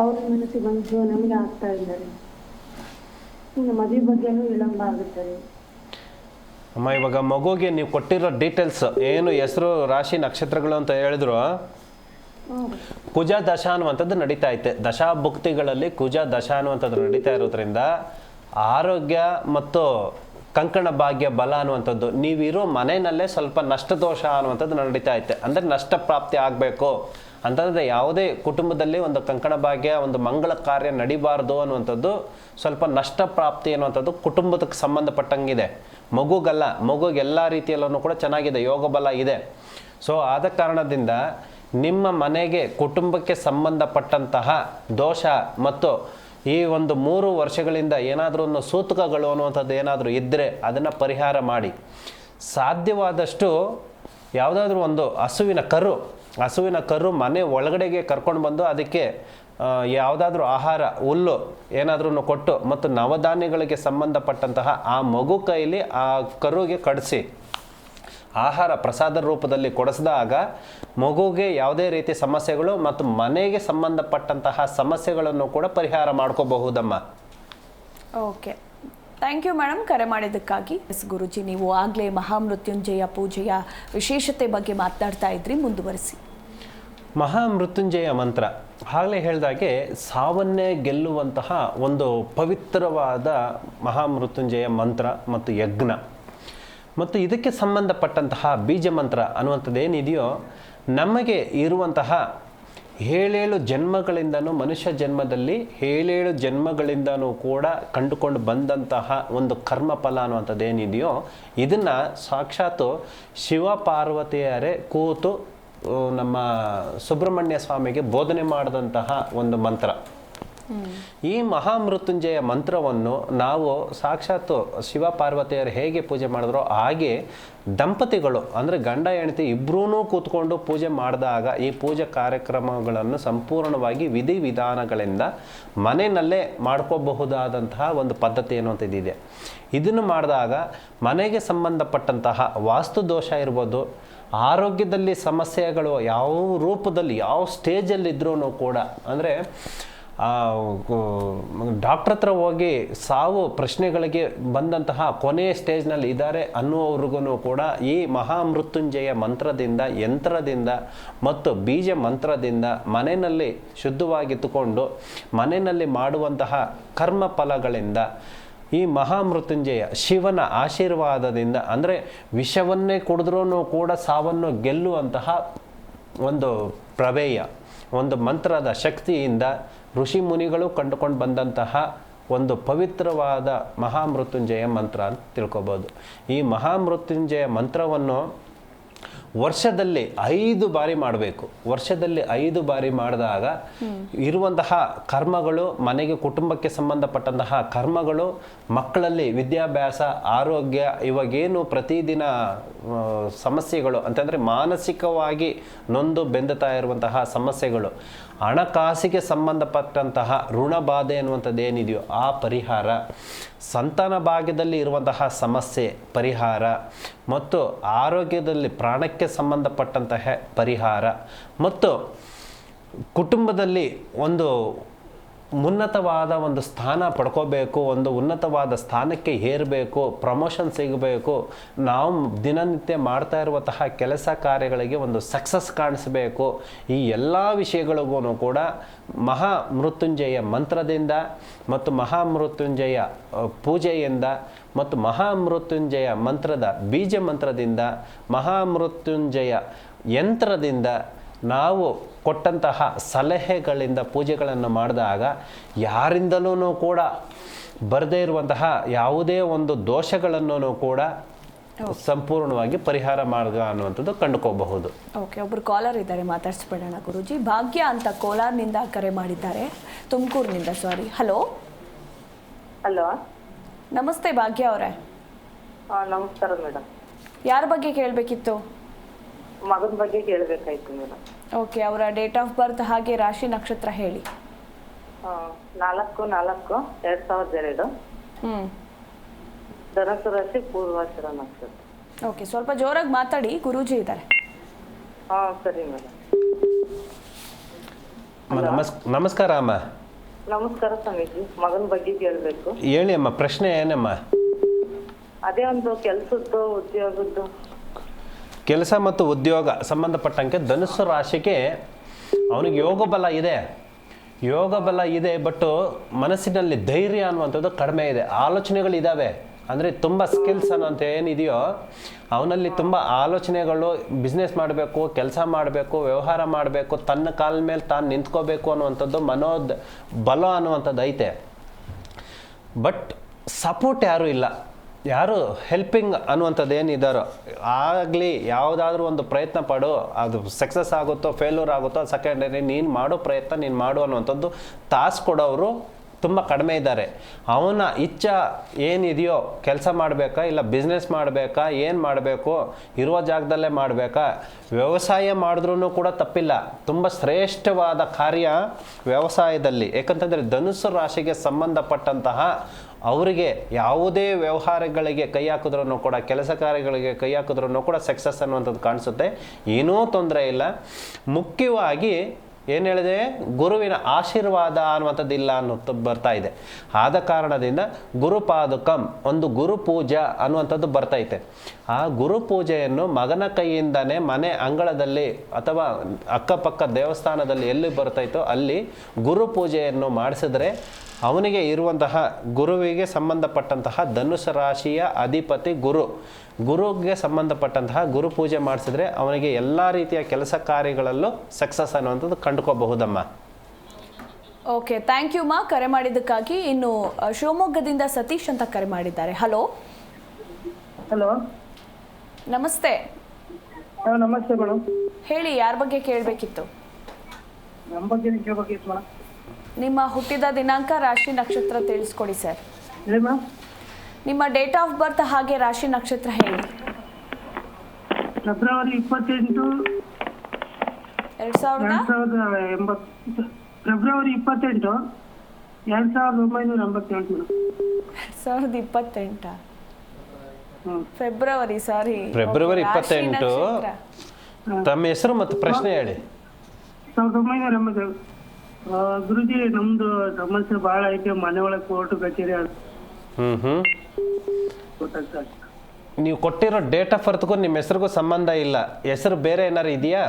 ಅವ್ರ ಮನಸ್ಸಿಗೆ ಬಂದು ನಮ್ಗೆ ಆಗ್ತಾ ಇಲ್ಲ ರೀ. ಮದುವೆ ಬಗ್ಗೆನೂ ವಿಳಂಬ ಆಗುತ್ತೆ ರೀ. ಅಮ್ಮ, ಇವಾಗ ಮಗುಗೆ ನೀವು ಕೊಟ್ಟಿರೋ ಡೀಟೇಲ್ಸ್ ಏನು, ಹೆಸರು, ರಾಶಿ, ನಕ್ಷತ್ರಗಳು ಅಂತ ಹೇಳಿದ್ರು, ಕುಜ ದಶ ಅನ್ನುವಂಥದ್ದು ನಡೀತಾ ಐತೆ. ದಶಾಭುಕ್ತಿಗಳಲ್ಲಿ ಕುಜ ದಶ ಅನ್ನುವಂಥದ್ದು ನಡೀತಾ ಇರೋದ್ರಿಂದ ಆರೋಗ್ಯ ಮತ್ತು ಕಂಕಣ ಭಾಗ್ಯ ಬಲ ಅನ್ನುವಂಥದ್ದು, ನೀವಿರೋ ಮನೆಯಲ್ಲೇ ಸ್ವಲ್ಪ ನಷ್ಟದೋಷ ಅನ್ನುವಂಥದ್ದು ನಡೀತಾ ಐತೆ. ಅಂದರೆ ನಷ್ಟ ಪ್ರಾಪ್ತಿ ಆಗಬೇಕು ಅಂತಂದರೆ ಯಾವುದೇ ಕುಟುಂಬದಲ್ಲಿ ಒಂದು ಕಂಕಣ ಭಾಗ್ಯ, ಒಂದು ಮಂಗಳ ಕಾರ್ಯ ನಡಿಬಾರ್ದು ಅನ್ನುವಂಥದ್ದು, ಸ್ವಲ್ಪ ನಷ್ಟ ಪ್ರಾಪ್ತಿ ಅನ್ನುವಂಥದ್ದು ಕುಟುಂಬಕ್ಕೆ ಸಂಬಂಧಪಟ್ಟಂಗಿದೆ. ಮಗುಗಲ್ಲ, ಮಗುಗೆ ಎಲ್ಲ ರೀತಿಯಲ್ಲೂ ಕೂಡ ಚೆನ್ನಾಗಿದೆ, ಯೋಗ ಬಲ ಇದೆ. ಸೊ ಆದ ಕಾರಣದಿಂದ ನಿಮ್ಮ ಮನೆಗೆ, ಕುಟುಂಬಕ್ಕೆ ಸಂಬಂಧಪಟ್ಟಂತಹ ದೋಷ ಮತ್ತು ಈ ಒಂದು 3 ವರ್ಷಗಳಿಂದ ಏನಾದರೂ ಸೂತಕಗಳು ಅನ್ನುವಂಥದ್ದು ಏನಾದರೂ ಇದ್ದರೆ ಅದನ್ನು ಪರಿಹಾರ ಮಾಡಿ. ಸಾಧ್ಯವಾದಷ್ಟು ಯಾವುದಾದ್ರೂ ಒಂದು ಹಸುವಿನ ಕರು ಮನೆ ಒಳಗಡೆಗೆ ಕರ್ಕೊಂಡು ಬಂದು ಅದಕ್ಕೆ ಯಾವುದಾದ್ರೂ ಆಹಾರ ಹುಲ್ಲು ಏನಾದ್ರೂ ಕೊಟ್ಟು ಮತ್ತು ನವಧಾನ್ಯಗಳಿಗೆ ಸಂಬಂಧಪಟ್ಟಂತಹ ಆ ಮಗು ಕೈಲಿ ಆ ಕರುಗೆ ಕಡಿಸಿ ಆಹಾರ ಪ್ರಸಾದ ರೂಪದಲ್ಲಿ ಕೊಡಿಸಿದಾಗ ಮಗುಗೆ ಯಾವುದೇ ರೀತಿ ಸಮಸ್ಯೆಗಳು ಮತ್ತು ಮನೆಗೆ ಸಂಬಂಧಪಟ್ಟಂತಹ ಸಮಸ್ಯೆಗಳನ್ನು ಕೂಡ ಪರಿಹಾರ ಮಾಡ್ಕೋಬಹುದಮ್ಮ. ಓಕೆ, ಥ್ಯಾಂಕ್ ಯು ಮೇಡಮ್ ಕರೆ ಮಾಡಿದ್ದಕ್ಕಾಗಿ. ಗುರುಜಿ, ನೀವು ಆಗಲೇ ಮಹಾಮೃತ್ಯುಂಜಯ ಪೂಜೆಯ ವಿಶೇಷತೆ ಬಗ್ಗೆ ಮಾತನಾಡ್ತಾ ಇದ್ರಿ, ಮುಂದುವರಿಸಿ. ಮಹಾಮೃತ್ಯುಂಜಯ ಮಂತ್ರ ಆಗಲೇ ಹೇಳಿದಾಗೆ ಸಾವನ್ನೇ ಗೆಲ್ಲುವಂತಹ ಒಂದು ಪವಿತ್ರವಾದ ಮಹಾಮೃತ್ಯುಂಜಯ ಮಂತ್ರ ಮತ್ತು ಯಜ್ಞ ಮತ್ತು ಇದಕ್ಕೆ ಸಂಬಂಧಪಟ್ಟಂತಹ ಬೀಜ ಮಂತ್ರ ಅನ್ನುವಂಥದ್ದು ಏನಿದೆಯೋ, ನಮಗೆ ಇರುವಂತಹ 7 ಜನ್ಮಗಳಿಂದನೂ ಮನುಷ್ಯ ಜನ್ಮದಲ್ಲಿ 7 ಜನ್ಮಗಳಿಂದನೂ ಕೂಡ ಕಂಡುಕೊಂಡು ಬಂದಂತಹ ಒಂದು ಕರ್ಮಫಲ ಅನ್ನುವಂಥದ್ದು ಏನಿದೆಯೋ, ಇದನ್ನು ಸಾಕ್ಷಾತ್ ಶಿವ ಪಾರ್ವತಿಯರೇ ಕೂತು ನಮ್ಮ ಸುಬ್ರಹ್ಮಣ್ಯ ಸ್ವಾಮಿಗೆ ಬೋಧನೆ ಮಾಡಿದಂತಹ ಒಂದು ಮಂತ್ರ. ಈ ಮಹಾಮೃತ್ಯುಂಜಯ ಮಂತ್ರವನ್ನು ನಾವು ಸಾಕ್ಷಾತ್ ಶಿವ ಪಾರ್ವತಿಯರು ಹೇಗೆ ಪೂಜೆ ಮಾಡಿದ್ರೋ ಹಾಗೆ ದಂಪತಿಗಳು ಅಂದರೆ ಗಂಡ ಹೆಂಡತಿ ಇಬ್ಬರೂ ಕೂತ್ಕೊಂಡು ಪೂಜೆ ಮಾಡಿದಾಗ ಈ ಪೂಜೆ ಕಾರ್ಯಕ್ರಮಗಳನ್ನು ಸಂಪೂರ್ಣವಾಗಿ ವಿಧಿವಿಧಾನಗಳಿಂದ ಮನೆಯಲ್ಲೇ ಮಾಡ್ಕೋಬಹುದಾದಂತಹ ಒಂದು ಪದ್ಧತಿ ಅನ್ನುವಂಥದ್ದಿದೆ. ಇದನ್ನು ಮಾಡಿದಾಗ ಮನೆಗೆ ಸಂಬಂಧಪಟ್ಟಂತಹ ವಾಸ್ತು ದೋಷ ಇರ್ಬೋದು, ಆರೋಗ್ಯದಲ್ಲಿ ಸಮಸ್ಯೆಗಳು ಯಾವ ರೂಪದಲ್ಲಿ ಯಾವ ಸ್ಟೇಜಲ್ಲಿದ್ರೂ ಕೂಡ, ಅಂದರೆ ಡಾಕ್ಟ್ರ್ ಹತ್ರ ಹೋಗಿ ಸಾವು ಪ್ರಶ್ನೆಗಳಿಗೆ ಬಂದಂತಹ ಕೊನೆಯ ಸ್ಟೇಜ್ನಲ್ಲಿ ಇದ್ದಾರೆ ಅನ್ನುವವ್ರಿಗೂ ಕೂಡ ಈ ಮಹಾಮೃತ್ಯುಂಜಯ ಮಂತ್ರದಿಂದ, ಯಂತ್ರದಿಂದ ಮತ್ತು ಬೀಜ ಮಂತ್ರದಿಂದ ಮನೆಯಲ್ಲಿ ಶುದ್ಧವಾಗಿತ್ತುಕೊಂಡು ಮನೆಯಲ್ಲಿ ಮಾಡುವಂತಹ ಕರ್ಮ ಫಲಗಳಿಂದ ಈ ಮಹಾಮೃತ್ಯುಂಜಯ ಶಿವನ ಆಶೀರ್ವಾದದಿಂದ, ಅಂದರೆ ವಿಷವನ್ನೇ ಕುಡಿದ್ರೂ ಕೂಡ ಸಾವನ್ನು ಗೆಲ್ಲುವಂತಹ ಒಂದು ಪ್ರಮೇಯ, ಒಂದು ಮಂತ್ರದ ಶಕ್ತಿಯಿಂದ ಋಷಿ ಮುನಿಗಳು ಕಂಡುಕೊಂಡು ಬಂದಂತಹ ಒಂದು ಪವಿತ್ರವಾದ ಮಹಾಮೃತ್ಯುಂಜಯ ಮಂತ್ರ ಅಂತ ತಿಳ್ಕೊಬೋದು. ಈ ಮಹಾಮೃತ್ಯುಂಜಯ ಮಂತ್ರವನ್ನು ವರ್ಷದಲ್ಲಿ 5 ಬಾರಿ ಮಾಡಬೇಕು. ವರ್ಷದಲ್ಲಿ 5 ಬಾರಿ ಮಾಡಿದಾಗ ಇರುವಂತಹ ಕರ್ಮಗಳು, ಮನೆಗೆ ಕುಟುಂಬಕ್ಕೆ ಸಂಬಂಧಪಟ್ಟಂತಹ ಕರ್ಮಗಳು, ಮಕ್ಕಳಲ್ಲಿ ವಿದ್ಯಾಭ್ಯಾಸ, ಆರೋಗ್ಯ, ಇವಾಗೇನು ಪ್ರತಿದಿನ ಸಮಸ್ಯೆಗಳು ಅಂತಂದರೆ ಮಾನಸಿಕವಾಗಿ ನೊಂದು ಬೆಂದುತ್ತಾ ಇರುವಂತಹ ಸಮಸ್ಯೆಗಳು, ಹಣಕಾಸಿಗೆ ಸಂಬಂಧಪಟ್ಟಂತಹ ಋಣಬಾಧೆ ಅನ್ನುವಂಥದ್ದು ಏನಿದೆಯೋ ಆ ಪರಿಹಾರ, ಸಂತಾನ ಭಾಗ್ಯದಲ್ಲಿ ಇರುವಂತಹ ಸಮಸ್ಯೆ ಪರಿಹಾರ ಮತ್ತು ಆರೋಗ್ಯದಲ್ಲಿ ಪ್ರಾಣಕ್ಕೆ ಸಂಬಂಧಪಟ್ಟಂತಹ ಪರಿಹಾರ ಮತ್ತು ಕುಟುಂಬದಲ್ಲಿ ಒಂದು ಉನ್ನತವಾದ ಒಂದು ಸ್ಥಾನ ಪಡ್ಕೋಬೇಕು, ಒಂದು ಉನ್ನತವಾದ ಸ್ಥಾನಕ್ಕೆ ಏರಬೇಕು, ಪ್ರಮೋಷನ್ ಸಿಗಬೇಕು, ನಾವು ದಿನನಿತ್ಯ ಮಾಡ್ತಾ ಇರುವಂತಹ ಕೆಲಸ ಕಾರ್ಯಗಳಿಗೆ ಒಂದು ಸಕ್ಸಸ್ ಕಾಣಿಸಬೇಕು, ಈ ಎಲ್ಲ ವಿಷಯಗಳಿಗೂ ಕೂಡ ಮಹಾಮೃತ್ಯುಂಜಯ ಮಂತ್ರದಿಂದ ಮತ್ತು ಮಹಾಮೃತ್ಯುಂಜಯ ಪೂಜೆಯಿಂದ ಮತ್ತು ಮಹಾಮೃತ್ಯುಂಜಯ ಮಂತ್ರದ ಬೀಜ ಮಂತ್ರದಿಂದ, ಮಹಾಮೃತ್ಯುಂಜಯ ಯಂತ್ರದಿಂದ ನಾವು ಕೊಟ್ಟಂತಹ ಸಲಹೆಗಳಿಂದ ಪೂಜೆಗಳನ್ನು ಮಾಡಿದಾಗ ಯಾರಿಂದಲೂ ಕೂಡ ಬರದೇ ಇರುವಂತಹ ಯಾವುದೇ ಒಂದು ದೋಷಗಳನ್ನು ಕೂಡ ಸಂಪೂರ್ಣವಾಗಿ ಪರಿಹಾರ ಮಾರ್ಗ ಅನ್ನುವಂಥದ್ದು ಕಂಡುಕೋಬಹುದು. ಓಕೆ, ಒಬ್ರು ಕಾಲರ್ ಇದ್ದಾರೆ, ಮಾತಾಡ್ಸ್ಬಿಡೋಣ ಗುರೂಜಿ. ಭಾಗ್ಯ ಅಂತ ಕೋಲಾರ್ನಿಂದ ಕರೆ ಮಾಡಿದ್ದಾರೆ, ತುಮಕೂರಿನಿಂದ. ಸಾರಿ. ಹಲೋ ಹಲೋ, ನಮಸ್ತೆ ಭಾಗ್ಯ ಅವರೇ. ನಮಸ್ಕಾರ ಮೇಡಮ್. ಯಾರ ಬಗ್ಗೆ ಕೇಳಬೇಕಿತ್ತು? ಮಗನ ಬಗ್ಗೆ ಕೇಳಬೇಕಾಯ್ತು ಮೇಡಮ್. ಓಕೆ, ಅವರ ಡೇಟ್ ಆಫ್ ಬರ್ತ್ ಹಾಗೆ ರಾಶಿ ನಕ್ಷತ್ರ ಹೇಳಿ. 4/4/2002. ಧನಸು ರಾಶಿ, ಪೂರ್ವಾಷಾಢ ನಕ್ಷತ್ರ. ಓಕೆ, ಸ್ವಲ್ಪ ಜೋರಾಗಿ ಮಾತಾಡಿ, ಗುರೂಜಿ ಇದ್ದಾರೆ. ಸರಿ ಮೇಡಮ್. ನಮಸ್ಕಾರ ಅಮ್ಮ. ನಮಸ್ಕಾರ ಸ್ವಾಮೀಜಿ. ಮಗನ ಬಗ್ಗೆ ಕೇಳಬೇಕು. ಹೇಳಿ ಅಮ್ಮ, ಪ್ರಶ್ನೆ ಏನಮ್ಮ? ಅದೇ ಒಂದು ಕೆಲಸದ್ದು, ಉದ್ಯೋಗದ್ದು. ಕೆಲಸ ಮತ್ತು ಉದ್ಯೋಗ ಸಂಬಂಧಪಟ್ಟಂಗೆ ಧನುಸ್ಸು ರಾಶಿಗೆ ಅವನಿಗೆ ಯೋಗ ಬಲ ಇದೆ, ಬಟ್ ಮನಸ್ಸಿನಲ್ಲಿ ಧೈರ್ಯ ಅನ್ನುವಂಥದ್ದು ಕಡಿಮೆ ಇದೆ. ಆಲೋಚನೆಗಳಿದ್ದಾವೆ, ಅಂದರೆ ತುಂಬ ಸ್ಕಿಲ್ಸ್ ಅನ್ನೋಂಥ ಏನಿದೆಯೋ ಅವನಲ್ಲಿ ತುಂಬ ಆಲೋಚನೆಗಳು, ಬಿಸ್ನೆಸ್ ಮಾಡಬೇಕು, ಕೆಲಸ ಮಾಡಬೇಕು, ವ್ಯವಹಾರ ಮಾಡಬೇಕು, ತನ್ನ ಕಾಲ ಮೇಲೆ ತಾನು ನಿಂತ್ಕೋಬೇಕು ಅನ್ನುವಂಥದ್ದು ಬಲ ಅನ್ನುವಂಥದ್ದು ಐತೆ. ಬಟ್ ಸಪೋರ್ಟ್ ಯಾರೂ ಇಲ್ಲ, ಯಾರು ಹೆಲ್ಪಿಂಗ್ ಅನ್ನುವಂಥದ್ದು ಏನಿದ್ದಾರೋ ಆಗಲಿ ಯಾವುದಾದ್ರೂ ಒಂದು ಪ್ರಯತ್ನ ಪಡು, ಅದು ಸಕ್ಸಸ್ ಆಗುತ್ತೋ ಫೇಲ್ಯೂರ್ ಆಗುತ್ತೋ ಸೆಕೆಂಡರಿ, ನೀನು ಮಾಡೋ ಪ್ರಯತ್ನ ನೀನು ಮಾಡು ಅನ್ನುವಂಥದ್ದು ತಾಸು ಕೊಡೋರು ತುಂಬ ಕಡಿಮೆ ಇದ್ದಾರೆ. ಅವನ ಇಚ್ಛೆ ಏನಿದೆಯೋ, ಕೆಲಸ ಮಾಡಬೇಕಾ ಇಲ್ಲ ಬಿಸ್ನೆಸ್ ಮಾಡಬೇಕಾ, ಏನು ಮಾಡಬೇಕು, ಇರುವ ಜಾಗದಲ್ಲೇ ಮಾಡಬೇಕಾ, ವ್ಯವಸಾಯ ಮಾಡಿದ್ರೂ ಕೂಡ ತಪ್ಪಿಲ್ಲ. ತುಂಬ ಶ್ರೇಷ್ಠವಾದ ಕಾರ್ಯ ವ್ಯವಸಾಯದಲ್ಲಿ. ಯಾಕಂತಂದರೆ ಧನುಸ್ಸು ರಾಶಿಗೆ ಸಂಬಂಧಪಟ್ಟಂತಹ ಅವರಿಗೆ ಯಾವುದೇ ವ್ಯವಹಾರಗಳಿಗೆ ಕೈ ಹಾಕಿದ್ರೂ ಕೂಡ, ಕೆಲಸ ಕಾರ್ಯಗಳಿಗೆ ಕೈ ಹಾಕಿದ್ರೂ ಕೂಡ ಸಕ್ಸಸ್ ಅನ್ನುವಂಥದ್ದು ಕಾಣಿಸುತ್ತೆ. ಏನೂ ತೊಂದರೆ ಇಲ್ಲ. ಮುಖ್ಯವಾಗಿ ಏನು ಹೇಳಿದೆ, ಗುರುವಿನ ಆಶೀರ್ವಾದ ಅನ್ನುವಂಥದ್ದು ಇಲ್ಲ ಅನ್ನೋದು ಬರ್ತಾ ಇದೆ. ಆದ ಕಾರಣದಿಂದ ಗುರುಪಾದುಕಂ, ಒಂದು ಗುರು ಪೂಜಾ ಅನ್ನುವಂಥದ್ದು ಬರ್ತೈತೆ. ಆ ಗುರು ಪೂಜೆಯನ್ನು ಮಗನ ಕೈಯಿಂದನೇ ಮನೆ ಅಂಗಳದಲ್ಲಿ ಅಥವಾ ಅಕ್ಕಪಕ್ಕ ದೇವಸ್ಥಾನದಲ್ಲಿ ಎಲ್ಲಿ ಬರ್ತೈತೋ ಅಲ್ಲಿ ಗುರು ಪೂಜೆಯನ್ನು ಮಾಡಿಸಿದ್ರೆ ಅವನಿಗೆ ಇರುವಂತಹ ಗುರುವಿಗೆ ಸಂಬಂಧಪಟ್ಟಂತಹ ಧನುಸ್ಸು ರಾಶಿಯ ಅಧಿಪತಿ ಗುರುಗೆ ಸಂಬಂಧಪಟ್ಟಂತಹ ಗುರು ಪೂಜೆ ಮಾಡಿಸಿದ್ರೆ ಅವನಿಗೆ ಎಲ್ಲ ರೀತಿಯ ಕೆಲಸ ಕಾರ್ಯಗಳಲ್ಲೂ ಸಕ್ಸಸ್ ಅನ್ನುವಂಥದ್ದು ಕಂಡುಕೋಬಹುದಮ್ಮ. ಓಕೆ, ಥ್ಯಾಂಕ್ ಯು ಮಾ ಕರೆ ಮಾಡಿದ್ದಕ್ಕಾಗಿ. ಇನ್ನು ಶಿವಮೊಗ್ಗದಿಂದ ಸತೀಶ್ ಅಂತ ಕರೆ ಮಾಡಿದ್ದಾರೆ. ಹಲೋ ಹಲೋ, ನಮಸ್ತೆ. ನಮಸ್ತೆ ಮೇಡಮ್. ಹೇಳಿ, ಯಾರ ಬಗ್ಗೆ ಕೇಳಬೇಕಿತ್ತು? ನಮ್ಮ ಬಗ್ಗೆ ಕೇಳಬೇಕಿತ್ತು ಮೇಡಮ್. ನಿಮ್ಮ ಹುಟ್ಟಿದ ದಿನಾಂಕ, ರಾಶಿ, ನಕ್ಷತ್ರ ತಿಳಿಸ್ಕೊಡಿ ಸರ್. ಹೇಳಿ ಮೇಡಮ್. ನಿಮ್ಮ ಡೇಟ್ ಆಫ್ ಬರ್ತ್ ಹಾಗೆ ರಾಶಿ ನಕ್ಷತ್ರ ಹೇಳಿ. ಫೆಬ್ರವರಿ 28, 2000. February 28, 1988 madam. 2028 ಫೆಬ್ರವರಿ, ಸಾರಿ, ಫೆಬ್ರವರಿ 28. ತಮ್ಮ ಹೆಸರು ಮತ್ತು ಪ್ರಶ್ನೆ ಹೇಳಿ. 1980. ಗುರುಜಿ, ನಮ್ದು ಸಮಸ್ಯೆ ಬಹಳ ಐತೆ. ಮನೆ ಒಳಗೆ ಕೋರ್ಟ್ ಕಚೇರಿ ಗೊತ್ತಾಗ್ತದೆ. ನೀವು ಕೊಟ್ಟಿರೋ ಡೇಟ್ ಆಫ್ ಬರ್ತ್ಗೂ ನಿಮ್ಮ ಹೆಸರಿಗೂ ಸಂಬಂಧ ಇಲ್ಲ. ಹೆಸರು ಬೇರೆ ಏನಾರು ಇದೆಯಾ?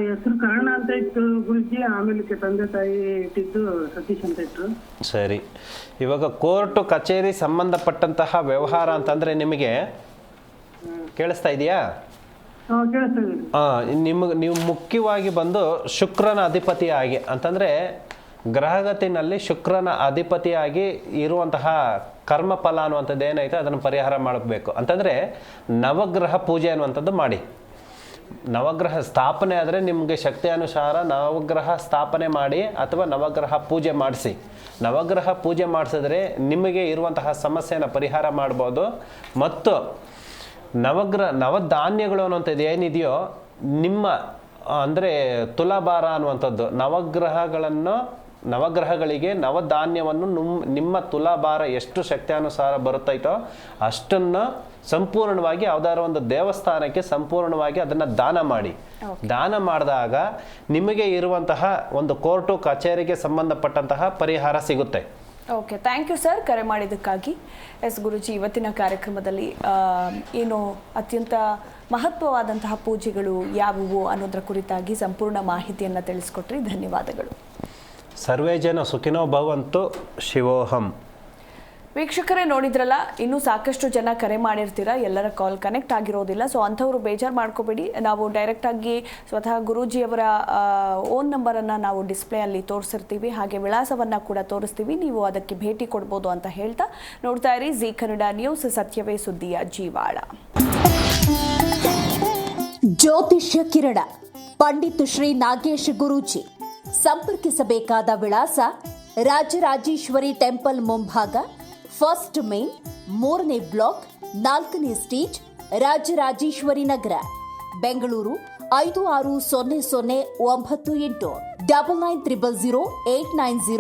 ಹೆಸರು ಕಾರಣ ಅಂತ ಇತ್ತು ಗುರುಜಿ. ಆಮೇಲೆ ತಂದೆ ತಾಯಿ ಇಟ್ಟಿದ್ದು ಸತೀಶ್ ಅಂತ ಇತ್ತು. ಸರಿ, ಇವಾಗ ಕೋರ್ಟು ಕಚೇರಿ ಸಂಬಂಧಪಟ್ಟಂತಹ ವ್ಯವಹಾರ ಅಂತಂದರೆ ನಿಮಗೆ ಕೇಳಿಸ್ತಾ ಇದೆಯಾ? ನೀವು ಮುಖ್ಯವಾಗಿ ಬಂದು ಶುಕ್ರನ ಅಧಿಪತಿಯಾಗಿ, ಅಂತಂದರೆ ಗ್ರಹಗತಿನಲ್ಲಿ ಶುಕ್ರನ ಅಧಿಪತಿಯಾಗಿ ಇರುವಂತಹ ಕರ್ಮಫಲ ಅನ್ನುವಂಥದ್ದು ಏನೈತೆ ಅದನ್ನು ಪರಿಹಾರ ಮಾಡಬೇಕು. ಅಂತಂದರೆ ನವಗ್ರಹ ಪೂಜೆ ಅನ್ನುವಂಥದ್ದು ಮಾಡಿ. ನವಗ್ರಹ ಸ್ಥಾಪನೆ ಆದರೆ ನಿಮಗೆ ಶಕ್ತಿ ಅನುಸಾರ ನವಗ್ರಹ ಸ್ಥಾಪನೆ ಮಾಡಿ ಅಥವಾ ನವಗ್ರಹ ಪೂಜೆ ಮಾಡಿಸಿ. ನವಗ್ರಹ ಪೂಜೆ ಮಾಡಿಸಿದ್ರೆ ನಿಮಗೆ ಇರುವಂತಹ ಸಮಸ್ಯೆನ ಪರಿಹಾರ ಮಾಡ್ಬೋದು. ಮತ್ತು ನವಧಾನ್ಯಗಳು ಅನ್ನುವಂಥದ್ದು ಏನಿದೆಯೋ ನಿಮ್ಮ ಅಂದರೆ ತುಲಾಭಾರ ಅನ್ನುವಂಥದ್ದು ನವಗ್ರಹಗಳಿಗೆ ನವಧಾನ್ಯವನ್ನು ನಿಮ್ಮ ತುಲಾಭಾರ ಎಷ್ಟು ಶಕ್ತಿಯಾನುಸಾರ ಬರುತ್ತೈತೋ ಅಷ್ಟನ್ನು ಸಂಪೂರ್ಣವಾಗಿ ಯಾವುದಾದ್ರು ಒಂದು ದೇವಸ್ಥಾನಕ್ಕೆ ಸಂಪೂರ್ಣವಾಗಿ ಅದನ್ನು ದಾನ ಮಾಡಿ. ದಾನ ಮಾಡಿದಾಗ ನಿಮಗೆ ಇರುವಂತಹ ಒಂದು ಕೋರ್ಟು ಕಚೇರಿಗೆ ಸಂಬಂಧಪಟ್ಟಂತಹ ಪರಿಹಾರ ಸಿಗುತ್ತೆ. ಓಕೆ, ಥ್ಯಾಂಕ್ ಯು ಸರ್ ಕರೆ ಮಾಡಿದ್ದಕ್ಕಾಗಿ. ಎಸ್ ಗುರುಜಿ, ಇವತ್ತಿನ ಕಾರ್ಯಕ್ರಮದಲ್ಲಿ ಏನು ಅತ್ಯಂತ ಮಹತ್ವವಾದಂತಹ ಪೂಜೆಗಳು ಯಾವುವು ಅನ್ನೋದರ ಕುರಿತಾಗಿ ಸಂಪೂರ್ಣ ಮಾಹಿತಿಯನ್ನು ತಿಳಿಸ್ಕೊಟ್ರಿ. ಧನ್ಯವಾದಗಳು. ಸರ್ವೇ ಜನ ಸುಖಿನೋ ಭವಂತು. ಶಿವೋಹಂ. ವೀಕ್ಷಕರೇ, ನೋಡಿದ್ರಲ್ಲ, ಇನ್ನೂ ಸಾಕಷ್ಟು ಜನ ಕರೆ ಮಾಡಿರ್ತೀರ, ಎಲ್ಲರ ಕಾಲ್ ಕನೆಕ್ಟ್ ಆಗಿರೋದಿಲ್ಲ. ಸೊ ಅಂಥವ್ರು ಬೇಜಾರು ಮಾಡ್ಕೋಬೇಡಿ. ನಾವು ಡೈರೆಕ್ಟಾಗಿ ಸ್ವತಃ ಗುರೂಜಿಯವರ ಓನ್ ನಂಬರನ್ನು ನಾವು ಡಿಸ್ಪ್ಲೇಯಲ್ಲಿ ತೋರಿಸಿರ್ತೀವಿ, ಹಾಗೆ ವಿಳಾಸವನ್ನು ಕೂಡ ತೋರಿಸ್ತೀವಿ. ನೀವು ಅದಕ್ಕೆ ಭೇಟಿ ಕೊಡ್ಬೋದು ಅಂತ ಹೇಳ್ತಾ ನೋಡ್ತಾ ಇರಿ ಜಿ ಕನ್ನಡ ನ್ಯೂಸ್, ಸತ್ಯವೇ ಸುದ್ದಿಯ ಜೀವಾಳ. ಜ್ಯೋತಿಷ್ಯ ಕಿರಣ, ಪಂಡಿತ್ ಶ್ರೀ ನಾಗೇಶ್ ಗುರೂಜಿ. ಸಂಪರ್ಕಿಸಬೇಕಾದ ವಿಳಾಸ ರಾಜರಾಜೇಶ್ವರಿ ಟೆಂಪಲ್ ಮುಂಭಾಗ, ಫಸ್ಟ್ ಮೇನ್, 3ನೇ ಬ್ಲಾಕ್, 4ನೇ ಸ್ಟೇಜ್, ರಾಜರಾಜೇಶ್ವರಿ ನಗರ, ಬೆಂಗಳೂರು 560098. 99000890.